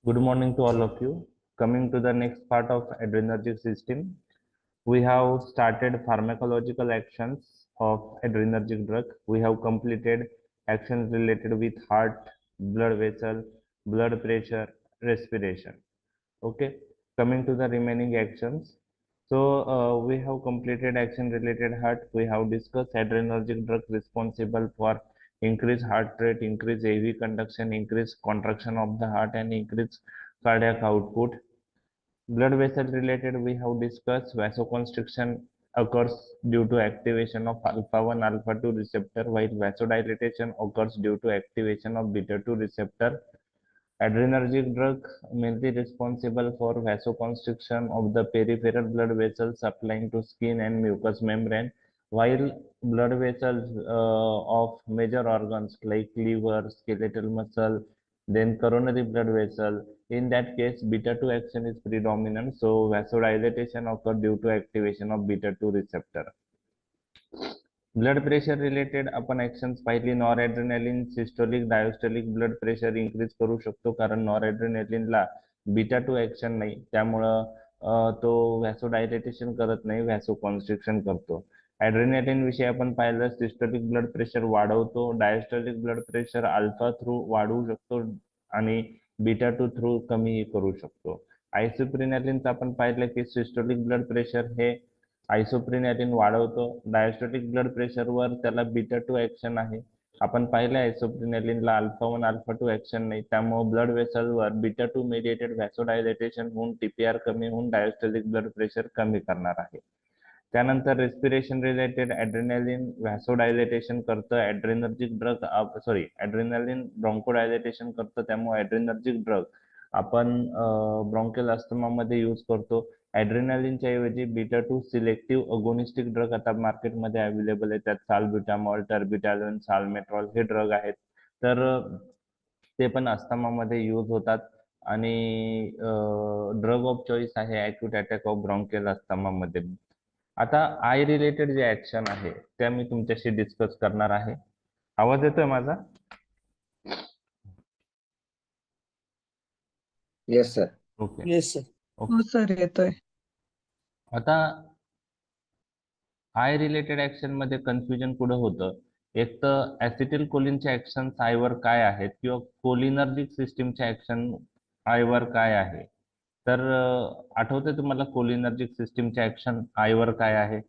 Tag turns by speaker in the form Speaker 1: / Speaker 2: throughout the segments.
Speaker 1: Good morning to all of you. Coming to the next part of adrenergic system, we have started pharmacological actions of adrenergic drug. We have completed actions related with heart, blood vessel, blood pressure, respiration. Okay, coming to the remaining actions. We have completed action related heart. We have discussed adrenergic drug responsible for increase heart rate, increase AV conduction, increase contraction of the heart, and increase cardiac output. Blood vessel related, we have discussed vasoconstriction occurs due to activation of alpha 1 alpha 2 receptor, while vasodilatation occurs due to activation of beta 2 receptor. Adrenergic drug mainly responsible for vasoconstriction of the peripheral blood vessels supplying to skin and mucous membrane, while blood vessels of major organs like liver, skeletal muscle, then coronary blood vessel. In that case, beta 2 action is predominant, so vasodilatation occurs due to activation of beta 2 receptor. Blood pressure related आपण actions पाहिली. Noradrenaline systolic diastolic blood pressure increase करू शकतो, कारण नॉरएड्रेनालिनला beta 2 action नाही, त्यामुळं तो व्हॅसोडायलेटेशन करत नाही, व्हॅसो कॉन्स्ट्रिक्शन करतो. ऍड्रेनालिन विषयी आपण पाहिलं, सिस्टोलिक ब्लड प्रेशर वाढवतो, diastolic blood pressure alpha through वाढवू शकतो आणि बीटा 2 थ्रू कमीही करू शकतो. आयसोप्रिनालिनचं आपण पाहिलं की सिस्टोलिक ब्लड प्रेशर हे आयसोप्रिनॅलिन वाढवतो, डायस्टोलिक ब्लड प्रेशरवर त्याला बीटा 2 ऍक्शन आहे. आपण पाहिलं आयसोप्रिनॅलिनला अल्फा 1 अल्फा 2 ऍक्शन नाही, त्यामुळे ब्लड वेसलवर बीटा 2 मेडिएटेड व्हॅसोडायलेटेशन होऊन टीपीआर कमी होऊन डायस्टोलिक ब्लड प्रेशर कमी करणार आहे. त्यानंतर रेस्पिरेशन रिलेटेड, ऍड्रेनालिन व्हॅसोडायलेटेशन करतं, ऍड्रेनालिन ब्रॉन्कोडायलेटेशन करतं, त्यामुळे ऍड्रेनर्जिक ड्रग आपण ब्रॉन्केल अस्थमामध्ये यूज करतो. ऍड्रेनालिनच्या ऐवजी बीटा 2 सिलेक्टिव्ह अगोनिस्टिक ड्रग आता मार्केटमध्ये अवेलेबल आहे. त्यात साल्ब्युटामॉल, टर्बिटालिन, साल्मेट्रॉल हे ड्रग आहेत. तर ते पण अस्थमामध्ये यूज होतात आणि ड्रग ऑफ चॉईस आहे ॲक्यूट अटॅक ऑफ ब्रॉन्कियल अस्थमामध्ये. आता आय रिलेटेड जे ऍक्शन आहे त्या मी तुमच्याशी डिस्कस करणार आहे. आवाज येतोय माझा?
Speaker 2: Yes sir.
Speaker 1: Okay.
Speaker 3: Yes sir.
Speaker 1: Okay.
Speaker 3: हो सर, येतोय.
Speaker 1: आता आय रिलेटेड ऍक्शन मध्ये कन्फ्युजन कुठं होतं, एक तर ऍसिटिल कोलिनचे ऍक्शन आयवर काय आहेत किंवा कोलिनर्जिक सिस्टीमचे ऍक्शन आयवर काय आहे. तर आठवतंय तुम्हाला कोलिनर्जिक सिस्टीमचे ऍक्शन आयवर काय आहे?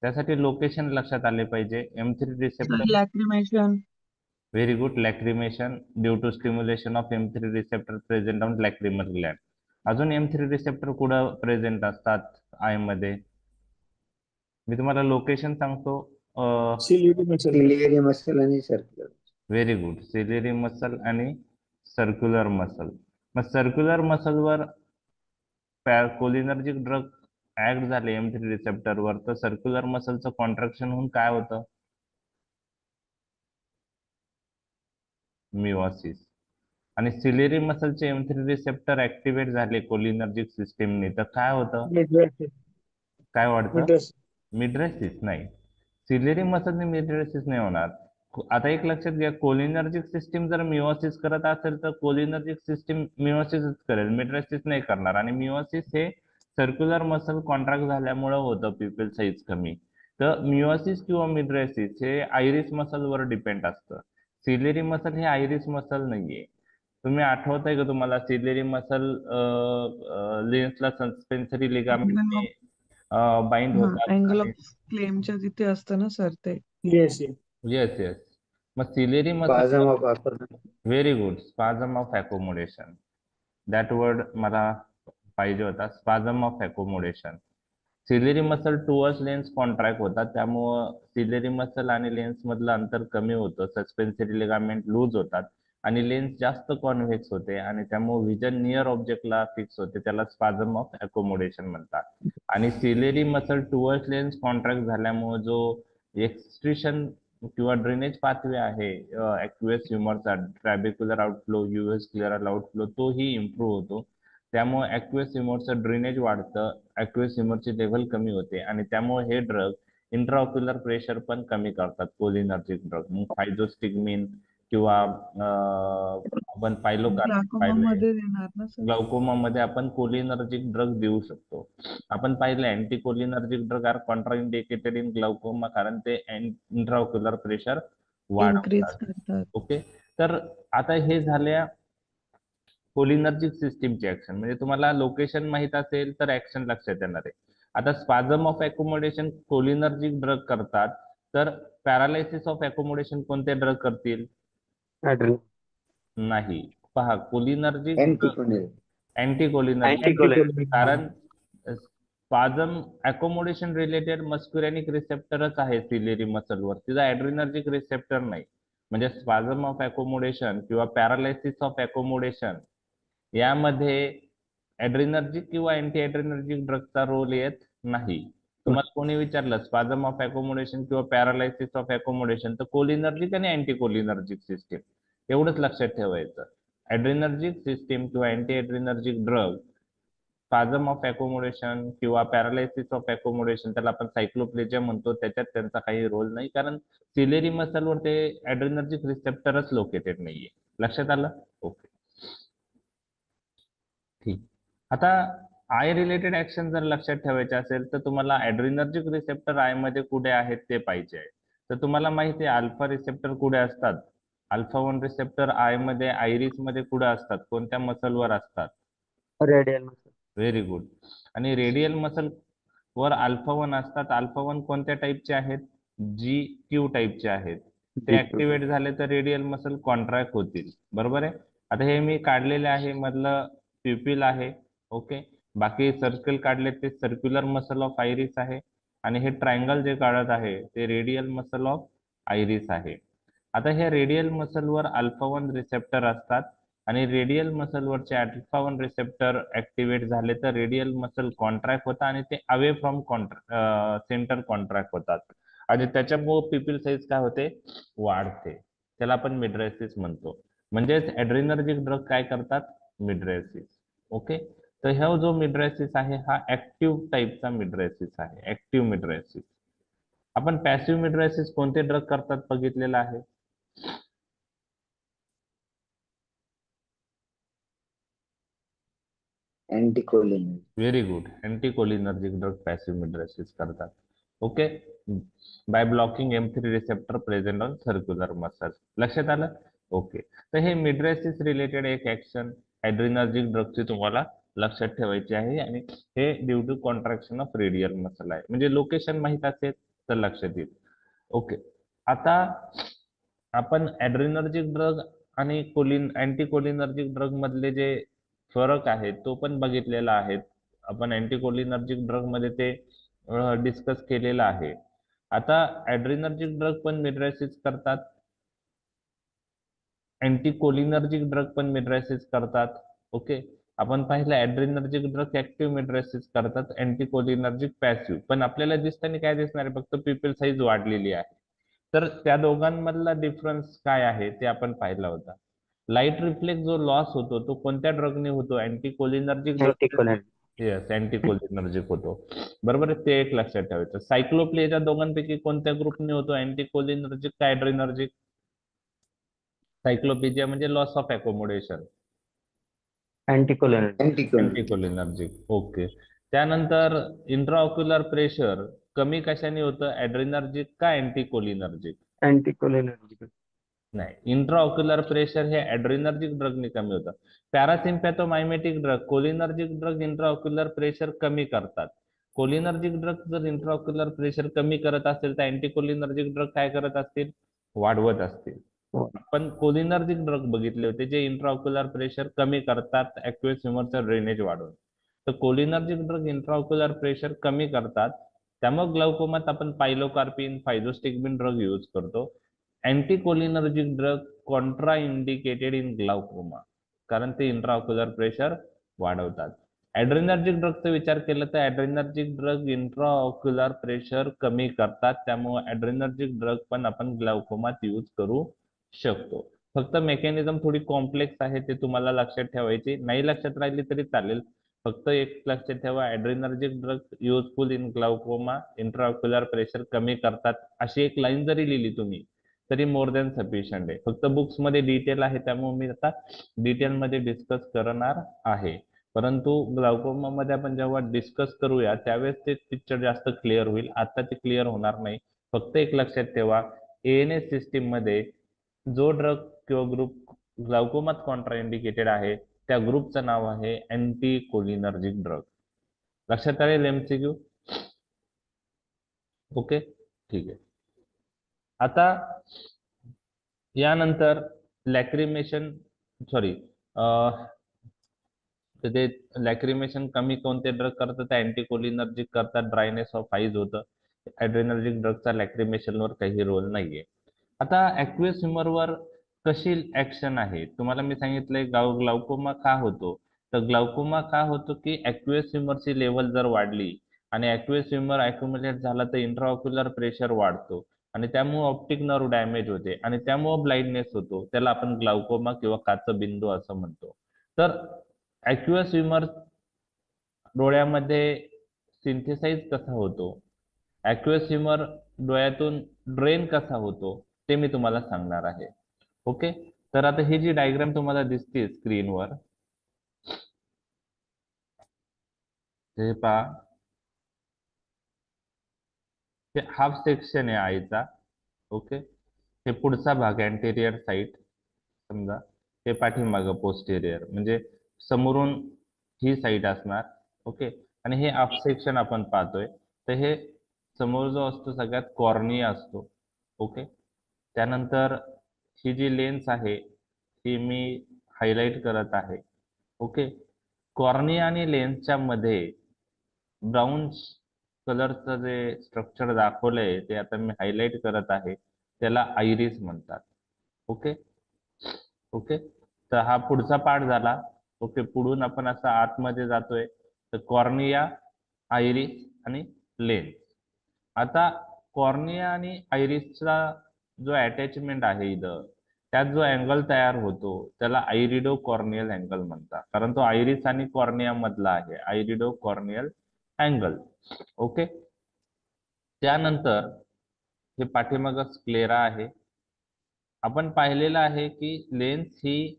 Speaker 1: त्यासाठी लोकेशन लक्षात आले पाहिजे. M3 receptor,
Speaker 3: lacrimation.
Speaker 1: Very good. Lacrimation due to stimulation of M3 receptor present on lacrimal gland. अजून M3 रिसेप्टर कुठं प्रेझेंट असतात आय मध्ये? मी तुम्हाला लोकेशन सांगतो.
Speaker 2: सिलियरी मसल आणि circular.
Speaker 1: Very good. Ciliary muscle आणि सर्क्युलर मसल. मग सर्क्युलर मसलवर कोलिनर्जिक ड्रग ऍक्ट झाले M3 रिसेप्टरवर, तर सर्क्युलर मसलचं कॉन्ट्रॅक्शन होऊन काय होतं? मिओसिस. आणि सिलियरी मसलचे M3 रिसेप्टर ऍक्टिव्हेट झाले कोलिनर्जिक सिस्टीमने, तर काय होतं? काय वाढतं? मिड्रेसिस. नाही, सिलियरी मसलने मिड्रेसिस नाही होणार. आता एक लक्षात घ्या, कोलिनर्जिक सिस्टीम जर मिओसिस करत असेल तर कोलिनर्जिक सिस्टीम मिओसिसच करेल, मिड्रेसिस नाही करणार. आणि मिओसिस हे सर्क्युलर मसल कॉन्ट्रॅक्ट झाल्यामुळे होतं प्युपिल साईज कमी. तर मिओसिस किंवा मिड्रेसिस हे आयरिस मसलवर डिपेंड असतं. सिलियरी मसल हे आयरिस मसल नाहीये. तुम्ही आठवत आहे का तुम्हाला, सिलियरी मसल लेन्सला सस्पेन्सरी लिगामेंटने बाइंड होतात.
Speaker 3: अँगल ऑफ क्लेमच्या तिथे असतं ना सर ते.
Speaker 1: Yes yes. मग ciliary
Speaker 2: spasm
Speaker 1: muscle,
Speaker 2: of
Speaker 1: very good. Spasm of accommodation, that word मला पाहिजे होता. Spasm of accommodation. Ciliary muscle towards lens contract होतात, त्यामुळं सिलियरी मसल आणि लेन्स मधलं अंतर कमी होतं, सस्पेन्सरी लिगामेंट लूज होतात आणि लेन्स जास्त कॉन्व्हेक्स होते आणि त्यामुळे विजन नियर ऑब्जेक्टला फिक्स होते, त्याला स्पाझम ऑफ अकोमोडेशन म्हणतात. आणि ciliary muscle towards lens contract झाल्यामुळे जो एक्स्ट्रिशन किंवा ड्रेनेज पाथवे आहे ॲक्युएस ह्युमरचा, ट्रॅबिक्युलर आउटफ्लो, यूएस क्लिअरल आउटफ्लो, तोही इम्प्रूव्ह होतो. त्यामुळे ॲक्युएस ह्युमरचं ड्रेनेज वाढतं, ॲक्युएस ह्युमरची लेव्हल कमी होते आणि त्यामुळे हे ड्रग इंट्राऑक्युलर प्रेशर पण कमी करतात, कोलिनर्जिक ड्रग. मग फायझोस्टिग्मिन, किंवा आपण पायलोकार्पिन पाहिलंय.
Speaker 3: मध्ये देणार ना सर?
Speaker 1: ग्लाउकोमा मध्ये आपण कोलिनर्जिक ड्रग देऊ शकतो. आपण पाहिलं anti cholinergic drug are contraindicated in glaucoma कारण ते इंट्राओक्युलर प्रेशर
Speaker 3: इन्क्रीज
Speaker 1: वाढवतात.
Speaker 3: करतात.
Speaker 1: ओके, तर आता हे झाल्या कोलिनर्जिक सिस्टीमची ऍक्शन. म्हणजे तुम्हाला लोकेशन माहित असेल तर ऍक्शन लक्षात येणार आहे. आता स्पाझम ऑफ अकोमोडेशन कोलिनर्जिक ड्रग करतात, तर पॅरालायसिस ऑफ अकोमोडेशन कोणते ड्रग करतील? नाही. पहा, कोलिनर्जिक
Speaker 2: अँटिकोलिन
Speaker 1: अँटी कोलिनर्जिक, कारण स्पाझम अकोमोडेशन रिलेटेड मस्क्युरेनिक रिसेप्टरच आहे सिलेरी मसलवर, तिचा ऍड्रिनर्जिक रिसेप्टर नाही. म्हणजे स्पाझम ऑफ अकोमोडेशन किंवा पॅरालायसिस ऑफ अकोमोडेशन यामध्ये ऍड्रिनर्जिक किंवा अँटी ऍड्रिनर्जिक ड्रगचा रोल येत नाही. तुम्हाला कोणी विचारलं स्पाझम ऑफ अकोमोडेशन किंवा पॅरालायसिस ऑफ अकोमोडेशन, तर कोलिनर्जिक आणि अँटी कोलिनर्जिक सिस्टीम एवढंच लक्षात ठेवायचं. ऍड्रिनर्जिक सिस्टीम किंवा अँटी ऍड्रिनर्जिक ड्रग, स्पाझम ऑफ अकोमोडेशन किंवा पॅरालायसिस ऑफ अकोमोडेशन, त्याला आपण सायक्लोप्लेजिया म्हणतो, त्याच्यात त्यांचा काही रोल नाही, कारण सिलेरी मसलवर ते ऍड्रिनर्जिक रिसेप्टरच लोकेटेड नाहीये. लक्षात आलं? ओके, ठीक. आता आय रिलेटेड ऍक्शन जर लक्षात ठेवायचे असेल तर तुम्हाला ऍड्रिनर्जिक रिसेप्टर आय मध्ये कुठे आहेत ते पाहिजे आहे. तर तुम्हाला माहिती आहे अल्फा रिसेप्टर कुठे असतात? अल्फा 1 रिसेप्टर आय मध्ये, आयरिस मध्ये कुठे असतात? कोणत्या मसलवर असतात?
Speaker 2: Radial muscle
Speaker 1: very good. आणि रेडियल मसल वर अल्फा 1 असतात. अल्फा 1 कोणत्या टाईपचे आहेत? जी क्यू टाईपचे आहेत. ते ऍक्टिव्हेट झाले तर रेडियल मसल कॉन्ट्रॅक्ट होतील. बरोबर आहे. आता हे मी काढलेले आहे मधलं प्युपिल आहे. ओके, बाकी सर्कल काढले ते सर्क्युलर मसल ऑफ आयरिस आहे, आणि हे ट्रायंगल जे काढत आहे ते रेडियल मसल ऑफ आयरिस आहे. आता हे रेडियल मसलवर अल्फा 1 रिसेप्टर असतात, आणि रेडियल मसलवरचे अल्फा 1 रिसेप्टर ऍक्टिव्हेट झाले तर रेडियल मसल कॉन्ट्रॅक्ट होतात आणि ते अवे फ्रॉम सेंटर कॉन्ट्रॅक्ट होतात, आणि त्याच्यामुळे पिपिल साईज काय होते? वाढते. त्याला आपण मिड्रेसिस म्हणतो. म्हणजेच ऍड्रिनर्जिक ड्रग काय करतात? मिड्रेसिस. ओके, तर हा जो मिड्रेसिस आहे हा ऍक्टिव्ह टाईपचा मिड्रेसिस आहे, ऍक्टिव्ह मिड्रेसिस. आपण पॅसिव्ह मिड्रेसिस कोणते ड्रग करतात बघितलेलं आहे?
Speaker 2: Anticholin
Speaker 1: very good. Anti cholinergic drug passive mydriasis करतात. Okay, by blocking M3 receptor present on circular muscle. लक्षात आलं? ओके, तर हे मिड्रेसिस रिलेटेड एक ऍक्शन ऍड्रिनर्जिक ड्रगची तुम्हाला लक्षात ठेवायची आहे, आणि हे due to contraction of radial muscle आहे. म्हणजे लोकेशन माहित असेल तर लक्षात येईल. ओके, आता आपण ऍड्रिनर्जिक ड्रग आणि अँटी कोलिनर्जिक ड्रग मधले जे फरक आहे तो पण बघितलेला आहे. आपण अँटी कोलिनर्जिक ड्रग मध्ये ते डिस्कस केलेलं आहे. आता ऍड्रिनर्जिक ड्रग पण मिड्रेसिस करतात, अँटी कोलिनर्जिक ड्रग पण मिड्रेसिस करतात. ओके, आपण पाहिलं ऍड्रिनर्जिक ड्रग ऍक्टिव्ह मिड्रेसिस करतात, अँटी कोलिनर्जिक पॅसिव्ह. पण आपल्याला दिसताना काय दिसणार आहे? फक्त पिपल साईज वाढलेली आहे. तर त्या दोघांमधला डिफरन्स काय आहे ते आपण पाहिला होता. लाईट रिफ्लेक्स जो लॉस होतो तो कोणत्या ड्रगने होतो? Anti cholinergic drug. Yes, anti cholinergic होतो. बरोबर आहे, ते एक लक्षात ठेवायचं. सायक्लोप्लेजिया दोघांपैकी कोणत्या ग्रुपने होतो? अँटी कोलिनर्जिक का ऍड्रिनर्जिक? सायक्लोपेजिया म्हणजे loss of accommodation, anti cholinergic. Okay, त्यानंतर इंट्राऑक्युलर प्रेशर कमी कशाने होतं? ऍड्रिनर्जिक का अँटी कोलिनर्जिक? नाही, इंट्राऑक्युलर प्रेशर हे ऍड्रिनर्जिक ड्रगने कमी होतं. Parasympathomimetic drug cholinergic drug intraocular pressure कमी करतात. कोलिनर्जिक ड्रग जर इंट्राऑक्युलर प्रेशर कमी करत असेल तर अँटी कोलिनर्जिक ड्रग काय करत असतील? वाढवत असतील. आपण कोलिनर्जिक ड्रग बघितले होते जे इंट्राऑक्युलर प्रेशर कमी करतात ऍक्वेस ह्युमरचं ड्रेनेज वाढवून. तर कोलिनर्जिक ड्रग इंट्राऑक्युलर प्रेशर कमी करतात, त्यामुळे ग्लाउकोमात आपण पायलोकार्पिन, फायझोस्टिग्मिन ड्रग यूज करतो. Anti cholinergic drug Contra indicated in glaucoma, कारण ते इंट्राऑक्युलर प्रेशर वाढवतात. ऍड्रिनर्जिक ड्रगचा विचार केला तर ऍड्रिनर्जिक ड्रग इंट्राऑक्युलर प्रेशर कमी करतात, त्यामुळे ऍड्रिनर्जिक ड्रग पण आपण ग्लाउकोमात यूज करू शकतो. फक्त मेकॅनिझम थोडी कॉम्प्लेक्स आहे, ते तुम्हाला लक्षात ठेवायची. नाही लक्षात राहिली तरी चालेल, फक्त एक लक्षात ठेवा, adrenergic drug useful in glaucoma, intraocular pressure कमी करतात, अशी एक लाईन जरी लिहिली तुम्ही तरी मोर दॅन सफिशियंट आहे. फक्त बुक्स मध्ये डिटेल आहे, त्यामुळे मी आता डिटेल मध्ये डिस्कस करणार आहे. परंतु ग्लाउकोमा मध्ये आपण जेव्हा डिस्कस करूया त्यावेळेस ते पिक्चर जास्त क्लिअर होईल. आता ते क्लिअर होणार नाही. फक्त एक लक्षात ठेवा, एएनएस सिस्टीम मध्ये जो ड्रग किंवा ग्रुप ग्लाउकोमात कॉन्ट्राइंडिकेटेड आहे त्या ग्रुपचं नाव आहे अँटी कोलिनर्जिक ड्रग. लक्षात आले एमसीक्यू? ओके, ठीक आहे. आता यानंतर लॅक्रिमेशन सॉरी तर ते लॅक्रिमेशन कमी कोणते ड्रग करतात? अँटीकोलिनर्जिक करतात, ड्रायनेस ऑफ आईज होतं. ॲड्रेनर्जिक ड्रगचा लॅक्रिमेशनवर काही रोल नाहीये. आता ॲक्वियस ह्युमरवर कशी ऍक्शन आहे? तुम्हाला मी सांगितलंय ग्लाउकोमा का होतो. तर ग्लाउकोमा का होतो की ॲक्वियस ह्युमरची लेवल जर वाढली आणि ॲक्वियस ह्युमर अॅक्युमुलेट झाला तर इंट्राऑक्युलर प्रेशर वाढतो आणि त्यामुळे ऑप्टिक नर्व डॅमेज होते आणि त्यामुळे ब्लाइंडनेस होतो. त्याला आपण ग्लाउकोमा किंवा काचं बिंदू असं म्हणतो. तर ॲक्वियस ह्युमर डोळ्यामध्ये सिंथेसाइज कसा होतो, ॲक्वियस ह्युमर डोळ्यातून ड्रेन कसा होतो ते मी तुम्हाला सांगणार आहे. ओके, तर आता ही जी डायग्राम तुम्हाला दिसते स्क्रीनवर, हे पहा, हे हाफ सेक्शन आहे आईचा. ओके, हे पुढचा भाग अँटेरियर साइड समजा, हे पाठीमागं पोस्टेरियर, म्हणजे समोरून ही साइड असणार. ओके, आणि हे हाफ सेक्शन आपण पाहतोय तर हे समोर जो असतो सगळ्यात कॉर्निया असतो. ओके, त्यानंतर ही जी लेन्स आहे ती मी हायलाइट करत आहे. ओके, कॉर्निया आणि लेन्सच्या मध्ये ब्राऊन कलरचं जे स्ट्रक्चर दाखवलंय ते आता मी हायलाइट करत आहे, त्याला आयरिस म्हणतात. ओके ओके, तर हा पुढचा पार्ट झाला. ओके, पुढून आपण असं आतमध्ये जातोय तर कॉर्निया, आयरिस आणि लेन्स. आता कॉर्निया आणि आयरिसचा जो अटॅचमेंट आहे इथं, त्यात जो अँगल तयार होतो त्याला आयरिडो कॉर्नियल अँगल म्हणतात, कारण तो आयरिस आणि कॉर्निया मधला आहे, आयरिडो कॉर्नियल अँगल. ओके, त्यानंतर हे पाठीमागं स्क्लेरा आहे. आपण पाहिलेलं आहे की लेन्स ही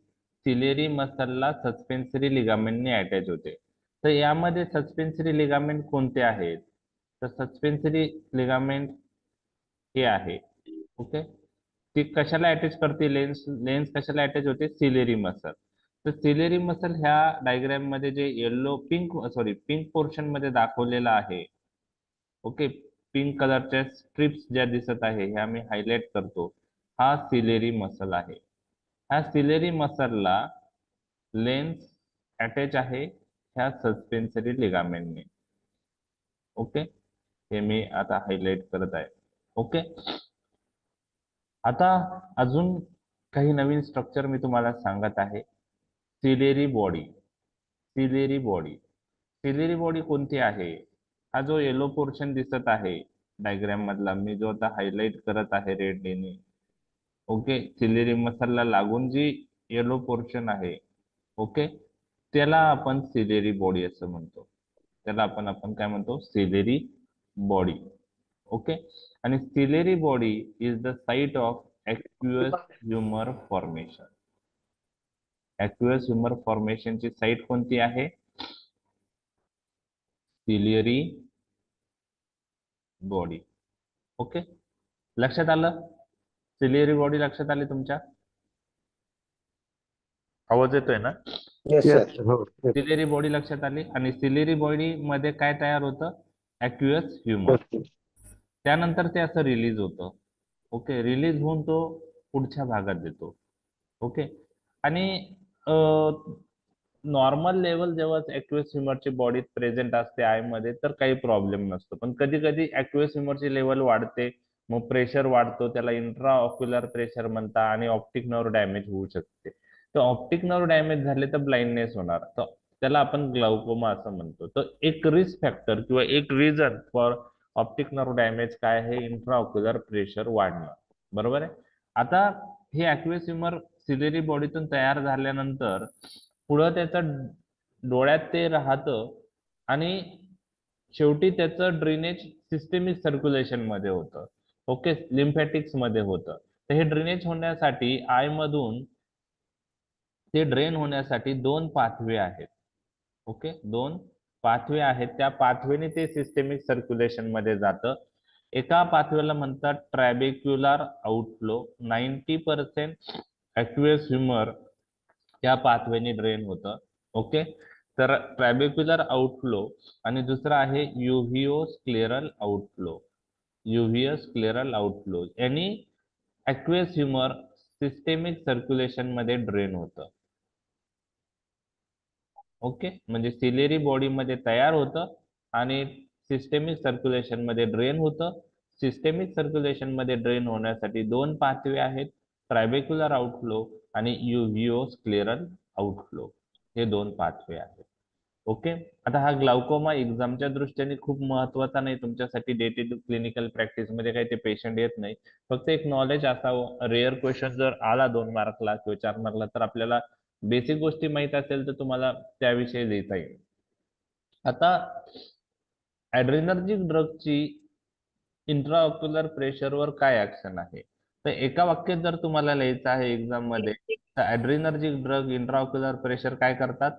Speaker 1: सिलेरी मसलला सस्पेन्सरी लिगामेंटने अटॅच होते. तर यामध्ये सस्पेन्सरी लिगामेंट कोणते आहेत? तर सस्पेन्सरी लिगामेंट हे आहे. ओके, ती कशाला अटॅच करते? लेन्स लेन्स कशाला अटॅच होते? Ciliary muscle. तर सिलेरी मसल ह्या डायग्राम मध्ये जे येलो पिंक पोर्शन मध्ये दाखवलेला आहे. ओके, पिंक कलरच्या स्ट्रिप्स ज्या दिसत आहे ह्या मी हायलाइट करतो, हा सिलेरी मसल आहे. ह्या सिलेरी मसलला लेन्स अटॅच आहे ह्या सस्पेन्सरी लिगामेंटने. ओके, हे मी आता हायलाइट करत आहे. ओके, आता अजून काही नवीन स्ट्रक्चर मी तुम्हाला सांगत आहे. Ciliary body. Ciliary body, ciliary body कोणती आहे? हा जो येलो पोर्शन दिसत आहे डायग्राम मधला, मी जो आता हायलाइट करत आहे रेड ने. ओके, सिलेरी मसलला लागून जी येलो पोर्शन आहे, ओके, त्याला आपण सिलेरी बॉडी असं म्हणतो. त्याला आपण काय म्हणतो? Ciliary body. ओके, आणि ciliary body is the site of aqueous humour formation. Aqueous humour फॉर्मेशनची साइट कोणती आहे? Ciliary body. ओके, लक्षात आलं? सिलेरी बॉडी लक्षात आली तुमच्या? आवाज येतोय ना?
Speaker 2: Yes sir. हो.
Speaker 1: सिलेरी बॉडी लक्षात आली. आणि सिलेरी बॉडी मध्ये काय तयार होतं? Aqueous humour. त्यानंतर ते असं रिलीज होतं. ओके, रिलीज होऊन तो पुढच्या भागात देतो. ओके, आणि नॉर्मल लेवल जेव्हा ॲक्वियस ह्युमरची बॉडीत प्रेझेंट असते आयमध्ये तर काही प्रॉब्लेम नसतो, पण कधी कधी ॲक्वियस ह्युमरची लेवल वाढते, मग प्रेशर वाढतो, त्याला इंट्रा ऑक्युलर प्रेशर म्हणतात आणि ऑप्टिक नर्व डॅमेज होऊ शकते. तर ऑप्टिक नर्व डॅमेज झाले तर ब्लाइंडनेस होणार, तर त्याला आपण ग्लाउकोमा असं म्हणतो. तर एक रिस्क फॅक्टर किंवा एक reason for optic nerve damage काय आहे? इंट्रा ऑक्युलर प्रेशर वाढणं. बरोबर आहे. आता हे ॲक्वियस ह्युमर सिलेरी बॉडीतून तयार झाल्यानंतर पुढं त्याचं डोळ्यात ते राहतं आणि शेवटी त्याचं ड्रेनेज सिस्टेमिक सर्क्युलेशन मध्ये होतं. ओके, लिम्फॅटिक्स मध्ये होतं. तर हे ड्रेनेज होण्यासाठी आय मधून ते ड्रेन होण्यासाठी दोन पाथवे आहेत. ओके, दोन पाथवे आहेत. त्या पाथवेने ते सिस्टेमिक सर्क्युलेशन मध्ये जातं. एका पाथवेला म्हणतात ट्रॅबेक्युलर आउटफ्लो. 90% ॲक्व्हियस ह्युमर त्या पाथवेने ड्रेन होतं. ओके, तर ट्रॅबेक्युलर आउटफ्लो आणि दुसरा आहे युव्हिओस्क्लेरल आउटफ्लो. युव्हिओस्क्लेरल आउटफ्लो यांनी ॲक्व्हियस ह्युमर सिस्टेमिक सर्क्युलेशन मध्ये ड्रेन होतं. ओके, म्हणजे सिलेरी बॉडी मध्ये तयार होतं आणि सिस्टेमिक सर्क्युलेशन मध्ये ड्रेन होतं. सिस्टेमिक सर्क्युलेशन मध्ये ड्रेन होण्यासाठी दोन पाथवे आहेत, ट्रायबेक्युलर आउटफ्लो आणि युव्हिओस्क्लेरल आउटफ्लो. हे दोन पाथवे आहेत. ओके, आता हा ग्लाउकोमा एक्झामच्या दृष्टीने खूप महत्वाचा नाही तुमच्यासाठी. Day to day clinical practice मध्ये काही ते पेशंट येत नाही. फक्त एक नॉलेज असावं. रेअर क्वेश्चन जर आला 2 मार्कला किंवा 4 मार्कला तर आपल्याला बेसिक गोष्टी माहित असेल तर तुम्हाला त्याविषयी लिहिता येईल. आता ॲड्रेनर्जिक ड्रगची इंट्राऑक्युलर प्रेशरवर काय ऍक्शन आहे, तर एका वाक्यात जर तुम्हाला लिहायचं आहे एक्झाम मध्ये, तर ॲड्रेनर्जिक ड्रग इंट्राऑक्युलर प्रेशर काय करतात?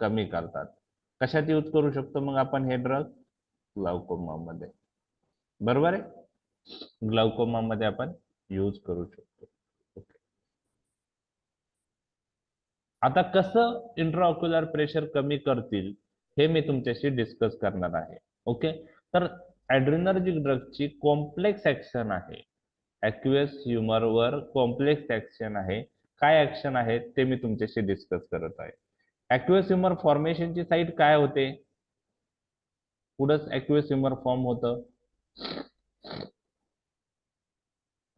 Speaker 1: कमी करतात. कशात यूज करू शकतो मग आपण हे ड्रग? ग्लाउकोमा मध्ये. बरोबर आहे, ग्लाउकोमा मध्ये आपण यूज करू शकतो. आता कसं इंट्राऑक्युलर प्रेशर कमी करतील हे मी तुमच्याशी डिस्कस करणार आहे. ओके, तर ॲड्रेनर्जिक ड्रगची कॉम्प्लेक्स ऍक्शन आहे. ॲक्व्हियस ह्युमरवर कॉम्प्लेक्स ऍक्शन आहे. काय ऍक्शन आहे ते मी तुमच्याशी डिस्कस करत आहे. ॲक्व्हियस ह्युमर फॉर्मेशनची साईट काय होते? पुढंच ॲक्व्हियस ह्युमर फॉर्म होतं.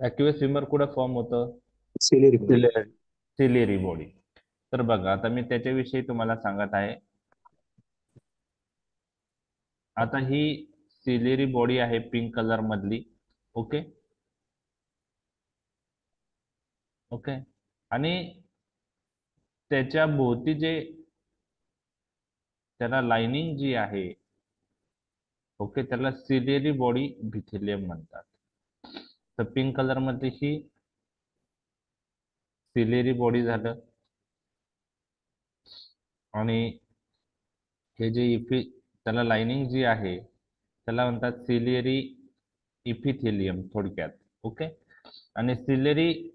Speaker 1: ॲक्व्हियस ह्युमर कुठं फॉर्म होतं? Ciliary body. तर बघा, आता मी त्याच्याविषयी तुम्हाला सांगत आहे. आता ही सिलेरी बॉडी आहे पिंक कलर मधली. ओके ओके, आणि त्याच्या भोवती जे त्याला लाइनिंग जी आहे, ओके, त्याला सिलेरी बॉडी इपिथेलियम म्हणतात. तर पिंक कलर मध्ये ही सिलेरी बॉडी झालं, आणि हे जे त्याला लाइनिंग जी आहे त्याला म्हणतात सिलेरी इपिथेलियम थोडक्यात. ओके, आणि सिलेरी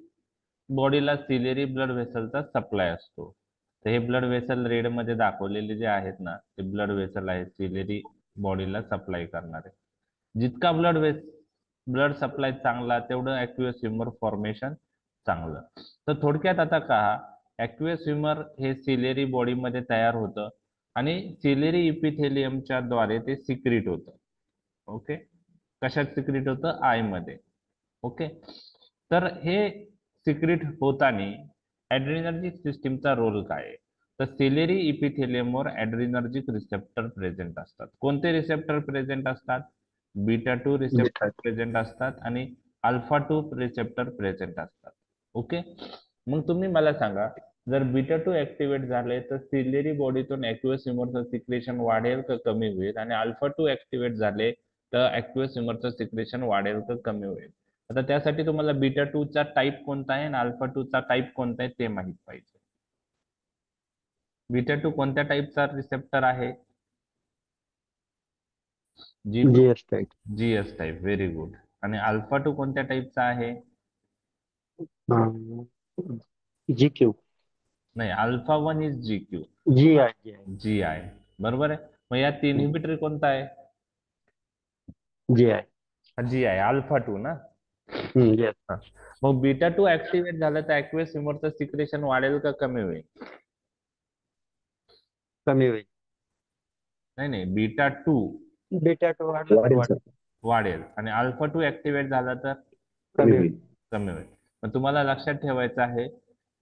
Speaker 1: बॉडीला सिलेरी ब्लड व्हेसलचा सप्लाय असतो. तर हे ब्लड व्हेसल रेड मध्ये दाखवलेले जे आहेत ना, ते ब्लड व्हेसल आहेत सिलेरी बॉडीला सप्लाय करणारे. जितका ब्लड सप्लाय चांगला तेवढं ॲक्व्हियस ह्युमर फॉर्मेशन चांगलं. तर थोडक्यात आता का ॲक्व्हियस ह्युमर हे सिलेरी बॉडीमध्ये तयार होतं आणि सिलेरी इपिथेलियमच्या द्वारे ते सिक्रीट होतं. ओके, कशात सिक्रीट होतं? आय मध्ये. ओके, तर हे सिक्रीट होताना ॲड्रेनर्जिक सिस्टीमचा रोल काय आहे? तर सिलेरी इपिथेलियमवर ॲड्रेनर्जिक रिसेप्टर प्रेझेंट असतात. कोणते रिसेप्टर प्रेझेंट असतात? बीटा 2 रिसेप्टर प्रेझेंट असतात आणि अल्फा 2 रिसेप्टर प्रेझेंट असतात. ओके, मग तुम्ही मला सांगा, जर बीटा 2 ऍक्टिव्हेट झाले तर सिलेरी बॉडीतून ॲक्व्हियस ह्युमरचं सिक्रेशन वाढेल का कमी होईल? आणि अल्फा 2 ऍक्टिव्हेट झाले तर ॲक्व्हियस ह्युमरचं सिक्रेशन वाढेल का कमी होईल? आता त्यासाठी तुम्हाला बीटा 2 चा टाईप कोणता आहे आणि अल्फा 2 चा टाईप कोणता आहे ते माहित पाहिजे. बीटा 2 कोणत्या टाईपचा रिसेप्टर आहे?
Speaker 2: GS type.
Speaker 1: GS type. Very good. आणि अल्फा 2 कोणत्या टाईपचा आहे?
Speaker 2: GQ.
Speaker 1: नाही, alpha 1 is GQ.
Speaker 2: GI.
Speaker 1: GI. बरोबर आहे. मग यात इन्हिबिटर कोणता आहे?
Speaker 2: GI.
Speaker 1: GI. अल्फा 2 ना.
Speaker 2: Yes.
Speaker 1: हा. मग बीटा 2 ऍक्टिव्हेट झालं तर ॲक्व्हियस ह्युमरचं सिक्रेशन वाढेल का कमी होईल?
Speaker 2: कमी होईल.
Speaker 1: नाही, बीटा 2
Speaker 2: बीटा 2
Speaker 1: वाढेल आणि अल्फा 2 ऍक्टिव्हेट झाला तर
Speaker 2: कमी होईल.
Speaker 1: कमी होईल. मग तुम्हाला लक्षात ठेवायचं आहे,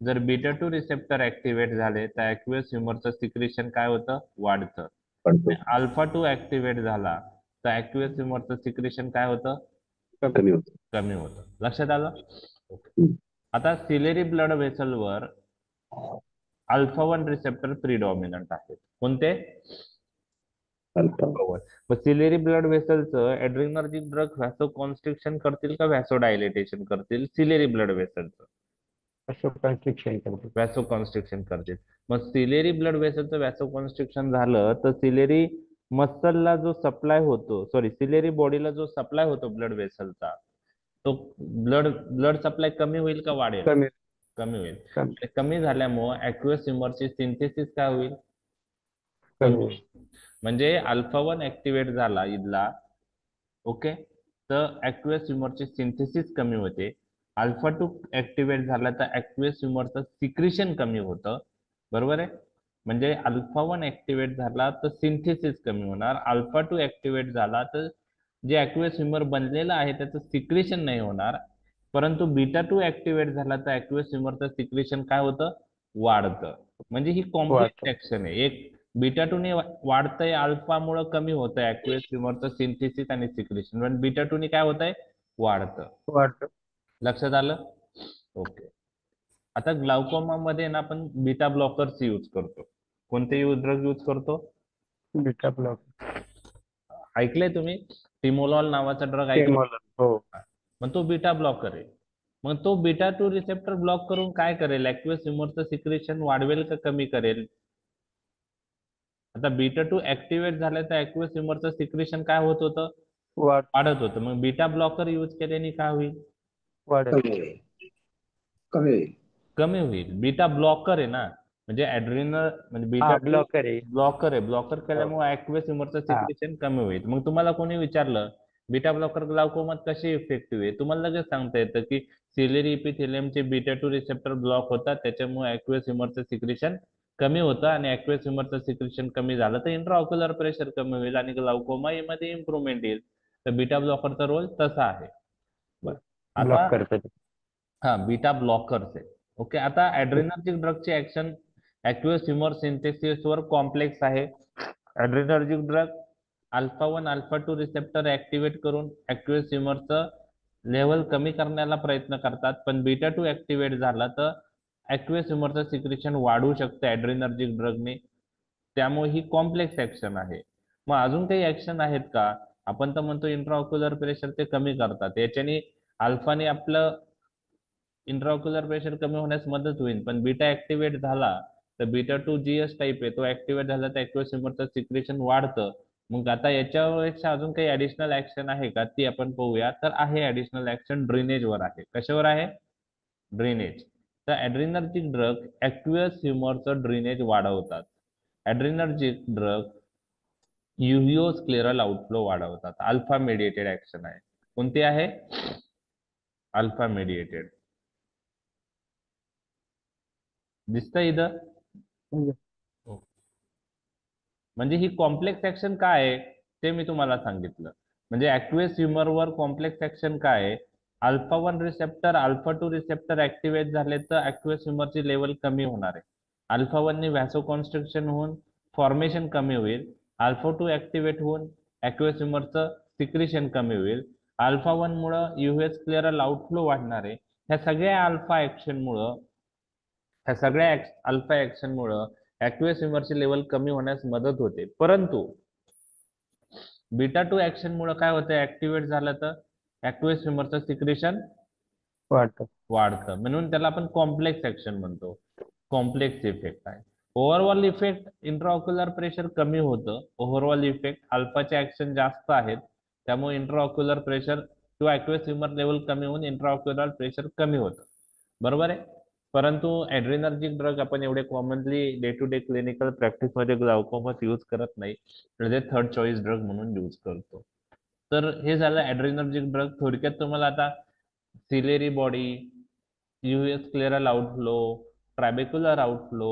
Speaker 1: जर बीटा 2 रिसेप्टर ऍक्टिव्हेट झाले तर ॲक्व्हियस ह्युमरचं सिक्रेशन काय होतं? वाढतं. अल्फा 2 ऍक्टिव्हेट झाला तर ॲक्व्हियस ह्युमरचं सिक्रेशन काय होतं?
Speaker 2: कमी होईल.
Speaker 1: कमी होतं. लक्षात आलं? आता सिलेरी ब्लड व्हेसलवर अल्फा 1 रिसेप्टर प्रिडॉमिनंट आहेत. कोणते?
Speaker 2: अल्फा
Speaker 1: मग सिलेरी ब्लड व्हेसलचं ऍड्रेनर्जिक ड्रग व्हॅसो कॉन्स्ट्रिक्शन करतील का व्हॅसो डायलेटेशन करतील? सिलेरी ब्लड व्हेसलचं
Speaker 2: असं कन्स्ट्रक्शन करतो.
Speaker 1: व्हॅसो कॉन्स्ट्रिक्शन करतील. मग सिलेरी ब्लड व्हेसलचं व्हॅसो कॉन्स्ट्रिक्शन झालं तर सिलेरी मसलला जो सप्लाय होतो, सॉरी सिलेरी बॉडीला जो सप्लाय होतो ब्लड व्हेसलचा, तो ब्लड सप्लाय कमी होईल का वाढेल?
Speaker 2: कमी
Speaker 1: कमी होईल.
Speaker 2: कमी
Speaker 1: आणि कमी झाल्यामुळे ॲक्वियस ह्युमरची सिंथेसिस काय होईल?
Speaker 2: कमी
Speaker 1: कमी होईल. म्हणजे अल्फा 1 ऍक्टिव्हेट झाला इथला, ओके, तर ॲक्वियस ह्युमरची सिंथेसिस कमी होते. अल्फा 2 ऍक्टिव्हेट झाला तर ॲक्वियस ह्युमरचं सिक्रिशन कमी होतं, बरोबर आहे. म्हणजे अल्फा 1 ऍक्टिव्हेट झाला तर सिंथेसिस कमी होणार, अल्फा 2 ऍक्टिव्हेट झाला तर जे ॲक्वियस ह्युमर बनलेलं आहे त्याचं सिक्रिशन नाही होणार. परंतु बीटा 2 ऍक्टिव्हेट झाला तर ॲक्वियस ह्युमरचं सिक्रिशन काय होतं? वाढतं. म्हणजे ही कॉम्प्लेक्स
Speaker 2: वाढतो.
Speaker 1: ऍक्शन आहे. एक बीटा 2 ने वाढतंय, अल्फा मुळे कमी होतंय ॲक्वियस ह्युमरचं सिंथेसिस आणि सिक्रिशन, पण बीटा 2 ने काय होतंय? वाढतं.
Speaker 2: वाढतो.
Speaker 1: लक्षात आलं? ओके. आता ग्लाउकोमा मध्ये ना आपण बीटा ब्लॉकर्स यूज करतो. कोणते ड्रग यूज करतो?
Speaker 2: बीटा ब्लॉक
Speaker 1: ऐकलंय तुम्ही? टिमोलॉल नावाचा ड्रग ऐकला?
Speaker 2: केमोलॉल. हो.
Speaker 1: मग तो बीटा ब्लॉकर आहे. मग तो बीटा 2 रिसेप्टर ब्लॉक करून काय करेल? ॲक्वियस ह्युमरचं सिक्रेशन वाढवेल का कमी करेल? आता बीटा 2 ऍक्टिव्हेट झालं तर ॲक्वियस ह्युमरचं सिक्रेशन काय होत होतं?
Speaker 2: वाढ
Speaker 1: वाढत होतं. मग बीटा ब्लॉकर यूज केल्याने काय होईल?
Speaker 2: वाढेल.
Speaker 4: कमी होईल.
Speaker 1: कमी होईल. बीटा ब्लॉकर आहे ना, म्हणजे ऍड्रेनल म्हणजे बीटा
Speaker 2: हा ब्लॉकर आहे.
Speaker 1: ब्लॉकर आहे. ब्लॉकर केल्यामुळे ॲक्वियस ह्युमरचं
Speaker 2: हा
Speaker 1: सिक्रेशन कमी होईल. मग तुम्हाला कोणी विचारलं बीटा ब्लॉकर ग्लाउकोमात कसे इफेक्टिव्ह आहे, तुम्हाला लगेच सांगता येतं की सिलेरी इपिथेलियमचे बीटा 2 रिसेप्टर ब्लॉक होतात, त्याच्यामुळे ॲक्वियस ह्युमरचं सिक्रेशन कमी होतं, आणि ॲक्वियस ह्युमरचं सिक्रेशन कमी झालं तर इंट्राऑक्युलर प्रेशर कमी होईल आणि ग्लाउकोमा मध्ये इम्प्रुव्हमेंट येईल. तर बीटा ब्लॉकरचा रोल तसा आहे. बरं.
Speaker 2: ब्लॉक
Speaker 1: आता
Speaker 2: करतात.
Speaker 1: हा बीटा ब्लॉकर्स आहे. ओके. आता ऍड्रेनर्जिक ड्रगची ऍक्शन ॲक्वियस ह्युमर सिंथेसिसवर कॉम्प्लेक्स आहे. Adrenergic drug alpha 1 alpha 2 receptor activate करून ॲक्वियस ह्युमरचं लेवल कमी करण्याला प्रयत्न करतात, पण बीटा 2 ऍक्टिव्हेट झाला तर ॲक्वियस ह्युमरचं सिक्रेशन वाढू शकतं ऍड्रेनर्जिक ड्रगने. त्यामुळे ही कॉम्प्लेक्स ऍक्शन आहे. मग अजून काही ऍक्शन आहेत का? आपण तर म्हणतो इंट्राऑक्युलर प्रेशर ते कमी करतात, याच्याने अल्फाने आपलं इंट्राऑक्युलर प्रेशर कमी होण्यास मदत होईल, पण बीटा ऍक्टिव्हेट झाला तर बीटा 2 जीएस टाईप आहे, तो ऍक्टिव्हेट झाला तर ॲक्वियस ह्युमरचं सिक्रेशन वाढतं. मग आता याच्यापेक्षा अजून काही ऍडिशनल ऍक्शन आहे का, ती आपण पाहूया. तर आहे ऍडिशनल ऍक्शन, ड्रेनेजवर आहे. कशावर आहे? ड्रेनेज. तर ऍड्रेनर्जिक ड्रग ॲक्वियस ह्युमरचं ड्रेनेज वाढवतात. ऍड्रेनर्जिक ड्रग युव्हिओस्क्लेरल आउटफ्लो वाढवतात. अल्फा मेडिएटेड ऍक्शन आहे. कोणती आहे? Alpha mediated. दिसतंय इथं? म्हणजे ही कॉम्प्लेक्स ऍक्शन काय आहे ते मी तुम्हाला सांगितलं. म्हणजे ॲक्वियस ह्युमरवर कॉम्प्लेक्स ऍक्शन काय आहे? Alpha 1 receptor alpha 2 receptor activate झाले तर ॲक्वियस ह्युमरची लेवल कमी होणार आहे. अल्फा 1 ने व्हॅसो कॉन्स्ट्रिक्शन होऊन फॉर्मेशन कमी होईल. अल्फा 2 ऍक्टिव्हेट होऊन ॲक्वियस ह्युमरचं सिक्रेशन कमी होईल. अल्फा 1 मुळे युव्हीएस्क्लेरल आउटफ्लो वाढणार आहे. ह्या सगळ्या अल्फा ऍक्शनमुळं ॲक्वियस ह्युमरची लेवल कमी होण्यास मदत होते. परंतु बीटा 2 ऍक्शनमुळे काय होतं? ऍक्टिव्हेट झालं तर ॲक्वियस ह्युमरचं सिक्रेशन वाढतं, म्हणून त्याला आपण कॉम्प्लेक्स ऍक्शन म्हणतो. कॉम्प्लेक्स इफेक्ट आहे. ओव्हरऑल इफेक्ट इंट्राऑक्युलर प्रेशर कमी होतं. ओव्हरऑल इफेक्ट अल्फाचे ऍक्शन जास्त आहेत, त्यामुळे इंट्राऑक्युलर प्रेशर किंवा ॲक्वियस ह्युमर लेवल कमी होऊन इंट्राऑक्युलर प्रेशर कमी होतं, बरोबर आहे. परंतु ऍड्रेनर्जिक ड्रग आपण एवढे commonly day to day clinical प्रॅक्टिसमध्ये ग्लाउकोमात यूज करत नाही, म्हणजे थर्ड चॉईस ड्रग म्हणून यूज करतो. तर हे झालं ऍड्रेनर्जिक ड्रग. थोडक्यात तुम्हाला आता ciliary body, uveoscleral outflow, trabecular outflow,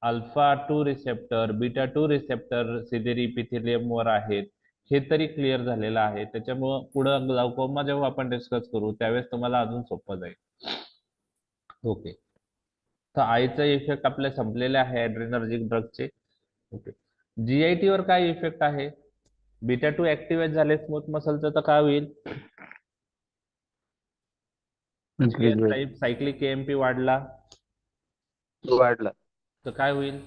Speaker 1: alpha 2 receptor, beta 2 receptor ciliary epithelium वर आहेत, हे तरी क्लिअर झालेलं आहे. त्याच्यामुळं पुढं ग्लाउकोमा जेव्हा आपण डिस्कस करू त्यावेळेस तुम्हाला अजून सोपं जाईल. ओके. तर आईचा इफेक्ट आपल्या संपलेले आहे ऍड्रेनर्जिक ड्रगचे. ओके. जीआयटी वर काय इफेक्ट आहे? बीटा 2 ऍक्टिव्हेट झाले स्मूथ मसलचं तर काय होईल? जीएस टाईप सायक्लिक केएमपी वाढला तर काय होईल?